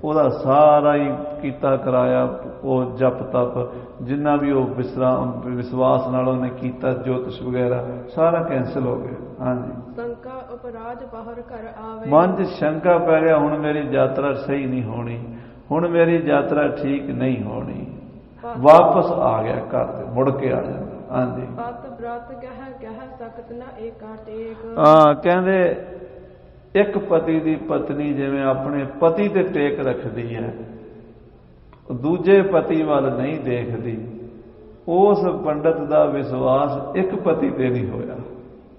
ਉਹਦਾ ਸਾਰਾ ਹੀ ਕੀਤਾ ਕਰਾਇਆ, ਉਹ ਜਪ ਤਪ ਜਿੰਨਾ ਵੀ ਉਹ ਵਿਸ਼ਵਾਸ ਨਾਲ ਉਹਨੇ ਕੀਤਾ, ਜੋਤਿਸ਼ ਵਗੈਰਾ ਸਾਰਾ ਕੈਂਸਲ ਹੋ ਗਿਆ। ਹਾਂਜੀ, शंका उपराज बाहर कर आवे, ਮਨ 'ਚ ਸ਼ੰਕਾ ਪੈ ਗਿਆ, ਹੁਣ ਮੇਰੀ ਯਾਤਰਾ ਸਹੀ ਨਹੀਂ ਹੋਣੀ, ਹੁਣ ਮੇਰੀ ਯਾਤਰਾ ਠੀਕ ਨਹੀਂ ਹੋਣੀ। ਵਾਪਸ ਆ ਗਿਆ ਘਰ ਤੇ, ਮੁੜ ਕੇ ਆ ਜਾਂਦਾ। ਹਾਂਜੀ, पत व्रत गह गह सकत न एका टेक, ਹਾਂ, ਕਹਿੰਦੇ ਇੱਕ ਪਤੀ ਦੀ ਪਤਨੀ ਜਿਵੇਂ ਆਪਣੇ ਪਤੀ ਤੇ ਟੇਕ ਰੱਖਦੀ ਹੈ, ਦੂਜੇ ਪਤੀ ਵੱਲ ਨਹੀਂ ਦੇਖਦੀ, ਉਸ ਪੰਡਤ ਦਾ ਵਿਸ਼ਵਾਸ ਇੱਕ ਪਤੀ ਤੇ ਨਹੀਂ ਹੋਇਆ।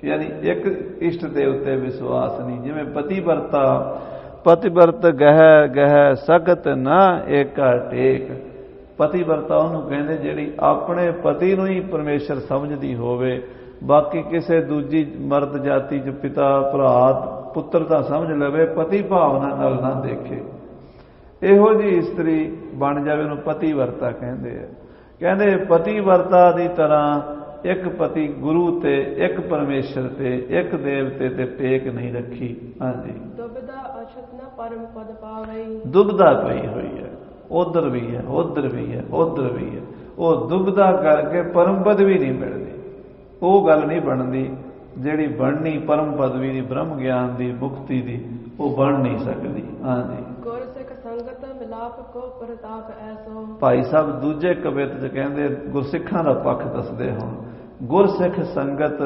ਯਾਨੀ ਇੱਕ ਇਸ਼ਟ ਦੇ ਉੱਤੇ ਵਿਸ਼ਵਾਸ ਨਹੀਂ। ਜਿਵੇਂ ਪਤਿਵਰਤ ਗਹਿ ਗਹਿ ਸਕਤ ਨਾ ਏਕਾ ਟੇਕ, ਪਤਿਵਰਤਾ ਉਹਨੂੰ ਕਹਿੰਦੇ ਜਿਹੜੀ ਆਪਣੇ ਪਤੀ ਨੂੰ ਹੀ ਪਰਮੇਸ਼ਰ ਸਮਝਦੀ ਹੋਵੇ, ਬਾਕੀ ਕਿਸੇ ਦੂਜੀ ਮਰਦ ਜਾਤੀ 'ਚ ਪਿਤਾ ਭਰਾ ਪੁੱਤਰ ਤਾਂ ਸਮਝ ਲਵੇ, ਪਤੀ ਭਾਵਨਾ ਨਾਲ ਨਾ ਦੇਖੇ। ਇਹੋ ਜਿਹੀ ਇਸਤਰੀ ਬਣ ਜਾਵੇ ਉਹਨੂੰ ਪਤਿਵਰਤਾ ਕਹਿੰਦੇ ਆ। ਕਹਿੰਦੇ ਪਤਿਵਰਤਾ ਦੀ ਤਰ੍ਹਾਂ ਇੱਕ ਪਤੀ ਗੁਰੂ ਤੇ, ਇੱਕ ਪਰਮੇਸ਼ਰ ਤੇ, ਇੱਕ ਦੇਵਤੇ ਤੇ ਟੇਕ ਨਹੀਂ ਰੱਖੀ। ਹਾਂਜੀ, दुबदा अछत न परम पद पावई, ਦੁਬਦਾ ਪਈ ਹੋਈ ਹੈ, ਉਧਰ ਵੀ ਹੈ, ਉਧਰ ਵੀ ਹੈ, ਉਧਰ ਵੀ ਹੈ। ਉਹ ਦੁਬਦਾ ਕਰਕੇ ਪਰਮ ਪਦ ਵੀ ਨਹੀਂ ਮਿਲਦੀ। ਉਹ ਗੱਲ ਨਹੀਂ ਬਣਦੀ ਜਿਹੜੀ ਬਣਨੀ ਪਰਮ ਪਦਵੀ ਦੀ, ਬ੍ਰਹਮ ਗਿਆਨ ਦੀ, ਮੁਕਤੀ ਦੀ, ਉਹ ਬਣ ਨਹੀਂ ਸਕਦੀ। ਹਾਂਜੀ, गुर सिख संगत मिलाप को प्रताप ऐसो, ਭਾਈ ਸਾਹਿਬ ਦੂਜੇ ਕਵਿਤ 'ਚ ਕਹਿੰਦੇ ਗੁਰਸਿੱਖਾਂ ਦਾ ਪੱਖ ਦੱਸਦੇ ਹੁਣ, ਗੁਰਸਿੱਖ ਸੰਗਤ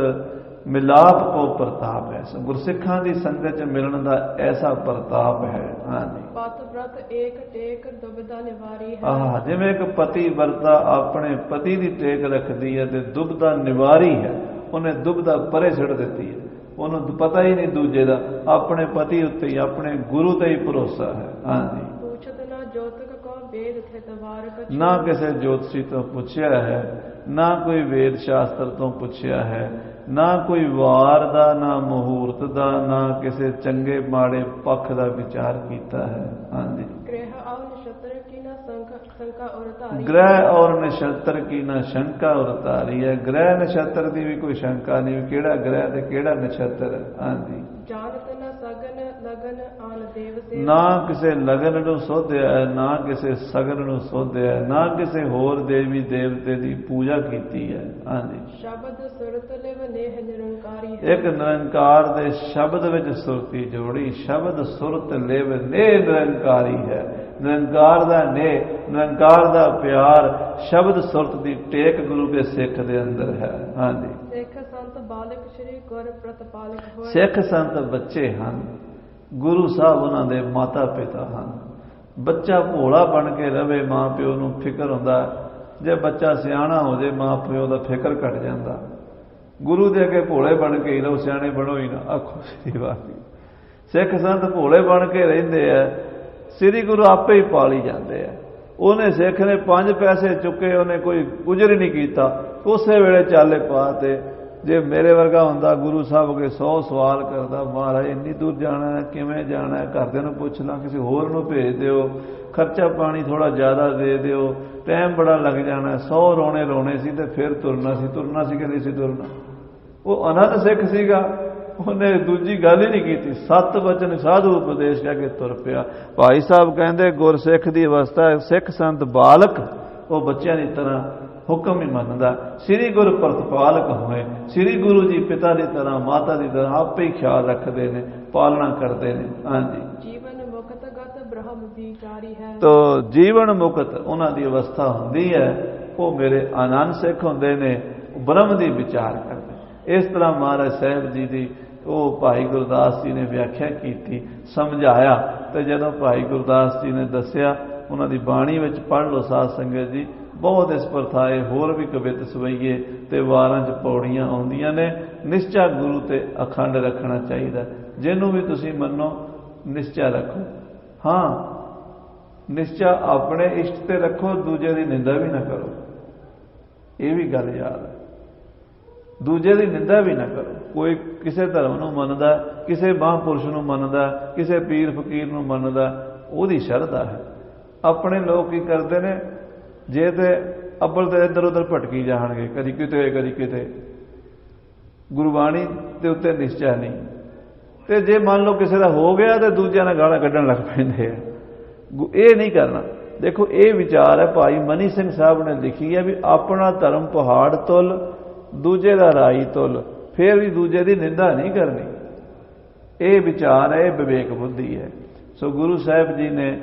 ਮਿਲਾਪ ਕੋ ਪ੍ਰਤਾਪ ਹੈ। ਗੁਰਸਿੱਖਾਂ ਦੀ ਸੰਗਤ 'ਚ ਮਿਲਣ ਦਾ ਐਸਾ ਪ੍ਰਤਾਪ ਹੈ। ਹਾਂਜੀ, पत व्रत एक टेक दुबदा निवारी है, ਆਹ, ਜਿਵੇਂ ਇੱਕ ਪਤੀ ਵਰਤਾ ਆਪਣੇ ਪਤੀ ਦੀ ਟੇਕ ਰੱਖਦੀ ਹੈ ਤੇ ਦੁਬਦਾ ਨਿਵਾਰੀ ਹੈ, ਉਹਨੇ ਦੁਬਦਾ ਪਰੇ ਛੱਡ ਦਿੱਤੀ ਹੈ। ਉਹਨੂੰ ਪਤਾ ਹੀ ਨਹੀਂ ਦੂਜੇ ਦਾ, ਆਪਣੇ ਪਤੀ ਉੱਤੇ ਹੀ, ਆਪਣੇ ਗੁਰੂ ਤੇ ਹੀ ਭਰੋਸਾ ਹੈ। ਹਾਂਜੀ, पूछत न ज्योतिक को वेद थित वारक, ਨਾ ਕਿਸੇ ਜੋਤਸ਼ੀ ਤੋਂ ਪੁੱਛਿਆ ਹੈ, ਨਾ ਕੋਈ ਵੇਦ ਸ਼ਾਸਤਰ ਤੋਂ ਪੁੱਛਿਆ ਹੈ, ਨਾ ਕੋਈ ਵਾਰ ਦਾ, ਨਾ ਮਹੂਰਤ ਦਾ, ਨਾ ਕਿਸੇ ਚੰਗੇ ਮਾੜੇ ਪੱਖ ਦਾ ਵਿਚਾਰ ਕੀਤਾ ਹੈ। ਹਾਂਜੀ, गृह और नक्षत्र की न शंका और धारी, ਗ੍ਰਹਿ ਔਰ ਨਛੱਤਰ ਕੀ ਨਾ ਸ਼ੰਕਾ ਉਤਾਰੀ ਹੈ। ਗ੍ਰਹਿ ਨਛੱਤਰ ਦੀ ਵੀ ਕੋਈ ਸ਼ੰਕਾ ਨਹੀਂ, ਕਿਹੜਾ ਗ੍ਰਹਿ ਤੇ ਕਿਹੜਾ ਨਛੱਤਰ। ਹਾਂਜੀ, जानत न सगन लगन आन ਦੇਵ ਸੇਵ ਨਾ ਕਿਸੇ ਲਗਨ ਨੂੰ ਸੋਧਿਆ ਹੈ, ਨਾ ਕਿਸੇ ਸਗਨ ਨੂੰ ਸੋਧਿਆ ਹੈ, ਨਾ ਕਿਸੇ ਹੋਰ ਦੇਵੀ ਦੇਵਤੇ ਦੀ ਪੂਜਾ ਕੀਤੀ ਹੈ। ਹਾਂਜੀ, ਸ਼ਬਦ ਸੁਰਤ ਲਿਵ ਨੇਹ ਨਿਰੰਕਾਰੀ ਹੈ। ਇੱਕ ਨਿਰੰਕਾਰ ਦੇ ਸ਼ਬਦ ਵਿੱਚ ਸੁਰਤੀ ਜੋੜੀ, ਸ਼ਬਦ ਸੁਰਤ ਲਿਵ ਨੇ ਨਿਰੰਕਾਰੀ ਹੈ। ਨਿਰੰਕਾਰ ਦਾ ਨੇ, ਨਿਰੰਕਾਰ ਦਾ ਪਿਆਰ, ਸ਼ਬਦ ਸੁਰਤ ਦੀ ਟੇਕ ਗੁਰੂ ਕੇ ਸਿੱਖ ਦੇ ਅੰਦਰ ਹੈ। ਹਾਂਜੀ, ਸਿੱਖ ਸੰਤ ਬਾਲਕ ਸ਼੍ਰੀ ਗੁਰ ਪ੍ਰਤਪਾਲਕ ਹੋਏ। ਸਿੱਖ ਸੰਤ ਬੱਚੇ ਹਨ, ਗੁਰੂ ਸਾਹਿਬ ਉਹਨਾਂ ਦੇ ਮਾਤਾ ਪਿਤਾ ਹਨ। ਬੱਚਾ ਭੋਲਾ ਬਣ ਕੇ ਰਵੇ, ਮਾਂ ਪਿਓ ਨੂੰ ਫਿਕਰ ਹੁੰਦਾ। ਜੇ ਬੱਚਾ ਸਿਆਣਾ ਹੋ ਜਾਏ, ਮਾਂ ਪਿਓ ਦਾ ਫਿਕਰ ਘਟ ਜਾਂਦਾ। ਗੁਰੂ ਦੇ ਅੱਗੇ ਭੋਲੇ ਬਣ ਕੇ ਹੀ ਰਹੋ, ਸਿਆਣੇ ਬਣੋ ਹੀ ਨਾ। ਆਖੋ ਸ੍ਰੀ ਵਾਹਿਗੁਰੂ। ਸਿੱਖ ਸੰਤ ਭੋਲੇ ਬਣ ਕੇ ਰਹਿੰਦੇ ਆ, ਸ੍ਰੀ ਗੁਰੂ ਆਪੇ ਹੀ ਪਾਲੀ ਜਾਂਦੇ ਆ। ਉਹਨੇ ਸਿੱਖ ਨੇ 5 ਪੈਸੇ ਚੁੱਕੇ, ਉਹਨੇ ਕੋਈ ਗੁਜ਼ਰ ਹੀ ਨਹੀਂ ਕੀਤਾ, ਉਸੇ ਵੇਲੇ ਚਾਲੇ ਪਾ ਤੇ। ਜੇ ਮੇਰੇ ਵਰਗਾ ਹੁੰਦਾ, ਗੁਰੂ ਸਾਹਿਬ ਅੱਗੇ 100 ਸਵਾਲ ਕਰਦਾ, ਮਹਾਰਾਜ ਇੰਨੀ ਦੂਰ ਜਾਣਾ ਹੈ, ਕਿਵੇਂ ਜਾਣਾ ਹੈ, ਘਰਦਿਆਂ ਨੂੰ ਪੁੱਛ ਲਾਂ, ਕਿਸੇ ਹੋਰ ਨੂੰ ਭੇਜ ਦਿਓ, ਖਰਚਾ ਪਾਣੀ ਥੋੜਾ ਜ਼ਿਆਦਾ ਦੇ ਦਿਓ, ਟਾਈਮ ਬੜਾ ਲੱਗ ਜਾਣਾ। 100 ਰੋਣੇ ਸੀ ਤੇ ਫਿਰ ਤੁਰਨਾ ਸੀ ਕਿ ਨਹੀਂ ਸੀ ਤੁਰਨਾ। ਉਹ ਅਨੰਦ ਸਿੱਖ ਸੀਗਾ, ਉਹਨੇ ਦੂਜੀ ਗੱਲ ਹੀ ਨਹੀਂ ਕੀਤੀ। 7 ਬਚਨ ਸਾਧੂ ਉਪਦੇਸ਼ ਕਹਿ ਕੇ ਤੁਰ ਪਿਆ। ਭਾਈ ਸਾਹਿਬ ਕਹਿੰਦੇ ਗੁਰਸਿੱਖ ਦੀ ਅਵਸਥਾ, ਸਿੱਖ ਸੰਤ ਬਾਲਕ ਉਹ ਬੱਚਿਆਂ ਦੀ ਤਰ੍ਹਾਂ ਹੁਕਮ ਹੀ ਮੰਨਦਾ। ਸ੍ਰੀ ਗੁਰ ਪ੍ਰਤਪਾਲਕ ਹੋਏ, ਸ੍ਰੀ ਗੁਰੂ ਜੀ ਪਿਤਾ ਦੀ ਤਰ੍ਹਾਂ ਮਾਤਾ ਦੀ ਤਰ੍ਹਾਂ ਆਪੇ ਹੀ ਖਿਆਲ ਰੱਖਦੇ ਨੇ, ਪਾਲਣਾ ਕਰਦੇ ਨੇ। ਹਾਂਜੀ, ਜੀਵਨ ਮੁਕਤ ਗਤ ਬ੍ਰਹਮ ਵਿਚਾਰੀ ਹੈ। ਤੋ ਜੀਵਨ ਮੁਕਤ ਉਹਨਾਂ ਦੀ ਅਵਸਥਾ ਹੁੰਦੀ ਹੈ, ਉਹ ਮੇਰੇ ਆਨੰਦ ਸਿੱਖ ਹੁੰਦੇ ਨੇ, ਬ੍ਰਹਮ ਦੀ ਵਿਚਾਰ ਕਰਦੇ। ਇਸ ਤਰ੍ਹਾਂ ਮਹਾਰਾਜ ਸਾਹਿਬ ਜੀ ਦੀ ਉਹ ਭਾਈ ਗੁਰਦਾਸ ਜੀ ਨੇ ਵਿਆਖਿਆ ਕੀਤੀ, ਸਮਝਾਇਆ। ਤੇ ਜਦੋਂ ਭਾਈ ਗੁਰਦਾਸ ਜੀ ਨੇ ਦੱਸਿਆ, ਉਹਨਾਂ ਦੀ ਬਾਣੀ ਵਿੱਚ ਪੜ੍ਹ ਲਓ ਸਾਧ ਸੰਗਤ ਜੀ, ਬਹੁਤ ਇਸ ਪ੍ਰਥਾਏ ਹੋਰ ਵੀ ਕਵਿਤ ਸਵਈਏ ਤੇ ਵਾਰਾਂ 'ਚ ਪੌੜੀਆਂ ਆਉਂਦੀਆਂ ਨੇ। ਨਿਸ਼ਚਾ ਗੁਰੂ ਤੇ ਅਖੰਡ ਰੱਖਣਾ ਚਾਹੀਦਾ। ਜਿਹਨੂੰ ਵੀ ਤੁਸੀਂ ਮੰਨੋ, ਨਿਸ਼ਚਾ ਰੱਖੋ। ਹਾਂ, ਨਿਸ਼ਚਾ ਆਪਣੇ ਇਸ਼ਟ ਤੇ ਰੱਖੋ, ਦੂਜੇ ਦੀ ਨਿੰਦਾ ਵੀ ਨਾ ਕਰੋ। ਇਹ ਵੀ ਗੱਲ ਯਾਦ ਹੈ, ਦੂਜੇ ਦੀ ਨਿੰਦਾ ਵੀ ਨਾ ਕਰੋ। ਕੋਈ ਕਿਸੇ ਧਰਮ ਨੂੰ ਮੰਨਦਾ, ਕਿਸੇ ਮਹਾਂਪੁਰਸ਼ ਨੂੰ ਮੰਨਦਾ, ਕਿਸੇ ਪੀਰ ਫਕੀਰ ਨੂੰ ਮੰਨਦਾ, ਉਹਦੀ ਸ਼ਰਧਾ ਹੈ। ਆਪਣੇ ਲੋਕ ਕੀ ਕਰਦੇ ਨੇ, ਜੇ ਤੇ ਅੱਬਲ ਤੇ ਇੱਧਰ ਉੱਧਰ ਭਟਕੀ ਜਾਣਗੇ, ਕਦੀ ਕਿਤੇ ਕਦੀ ਕਿਤੇ, ਗੁਰਬਾਣੀ ਦੇ ਉੱਤੇ ਨਿਸ਼ਚਾ ਨਹੀਂ। ਤੇ ਜੇ ਮੰਨ ਲਓ ਕਿਸੇ ਦਾ ਹੋ ਗਿਆ ਤੇ ਦੂਜਿਆਂ ਨਾਲ ਗਾਲਾਂ ਕੱਢਣ ਲੱਗ ਪੈਂਦੇ ਆ। ਇਹ ਨਹੀਂ ਕਰਨਾ। ਦੇਖੋ, ਇਹ ਵਿਚਾਰ ਹੈ ਭਾਈ ਮਨੀ ਸਿੰਘ ਸਾਹਿਬ ਨੇ ਲਿਖੀ ਹੈ ਵੀ ਆਪਣਾ ਧਰਮ ਪਹਾੜ ਤੁਲ, ਦੂਜੇ ਦਾ ਰਾਈ ਤੁਲ, ਫਿਰ ਵੀ ਦੂਜੇ ਦੀ ਨਿੰਦਾ ਨਹੀਂ ਕਰਨੀ। ਇਹ ਵਿਚਾਰ ਹੈ, ਇਹ ਵਿਵੇਕ ਬੁੱਧੀ ਹੈ। ਸੋ ਗੁਰੂ ਸਾਹਿਬ ਜੀ ਨੇ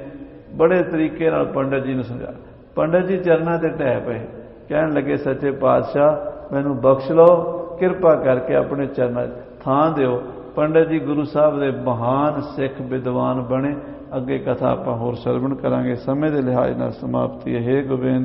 ਬੜੇ ਤਰੀਕੇ ਨਾਲ ਪੰਡਤ ਜੀ ਨੂੰ ਸਮਝਾਇਆ। ਪੰਡਤ ਜੀ ਚਰਨਾਂ ਤੇ ਢਹਿ ਪਏ, ਕਹਿਣ ਲੱਗੇ ਸੱਚੇ ਪਾਤਸ਼ਾਹ ਮੈਨੂੰ ਬਖਸ਼ ਲਓ, ਕਿਰਪਾ ਕਰਕੇ ਆਪਣੇ ਚਰਨਾਂ 'ਚ ਥਾਂ ਦਿਓ। ਪੰਡਤ ਜੀ ਗੁਰੂ ਸਾਹਿਬ ਦੇ ਮਹਾਨ ਸਿੱਖ ਵਿਦਵਾਨ ਬਣੇ। ਅੱਗੇ ਕਥਾ ਆਪਾਂ ਹੋਰ ਸਰਵਣ ਕਰਾਂਗੇ। ਸਮੇਂ ਦੇ ਲਿਹਾਜ਼ ਨਾਲ ਸਮਾਪਤੀ ਹੈ। ਗੋਬਿੰਦ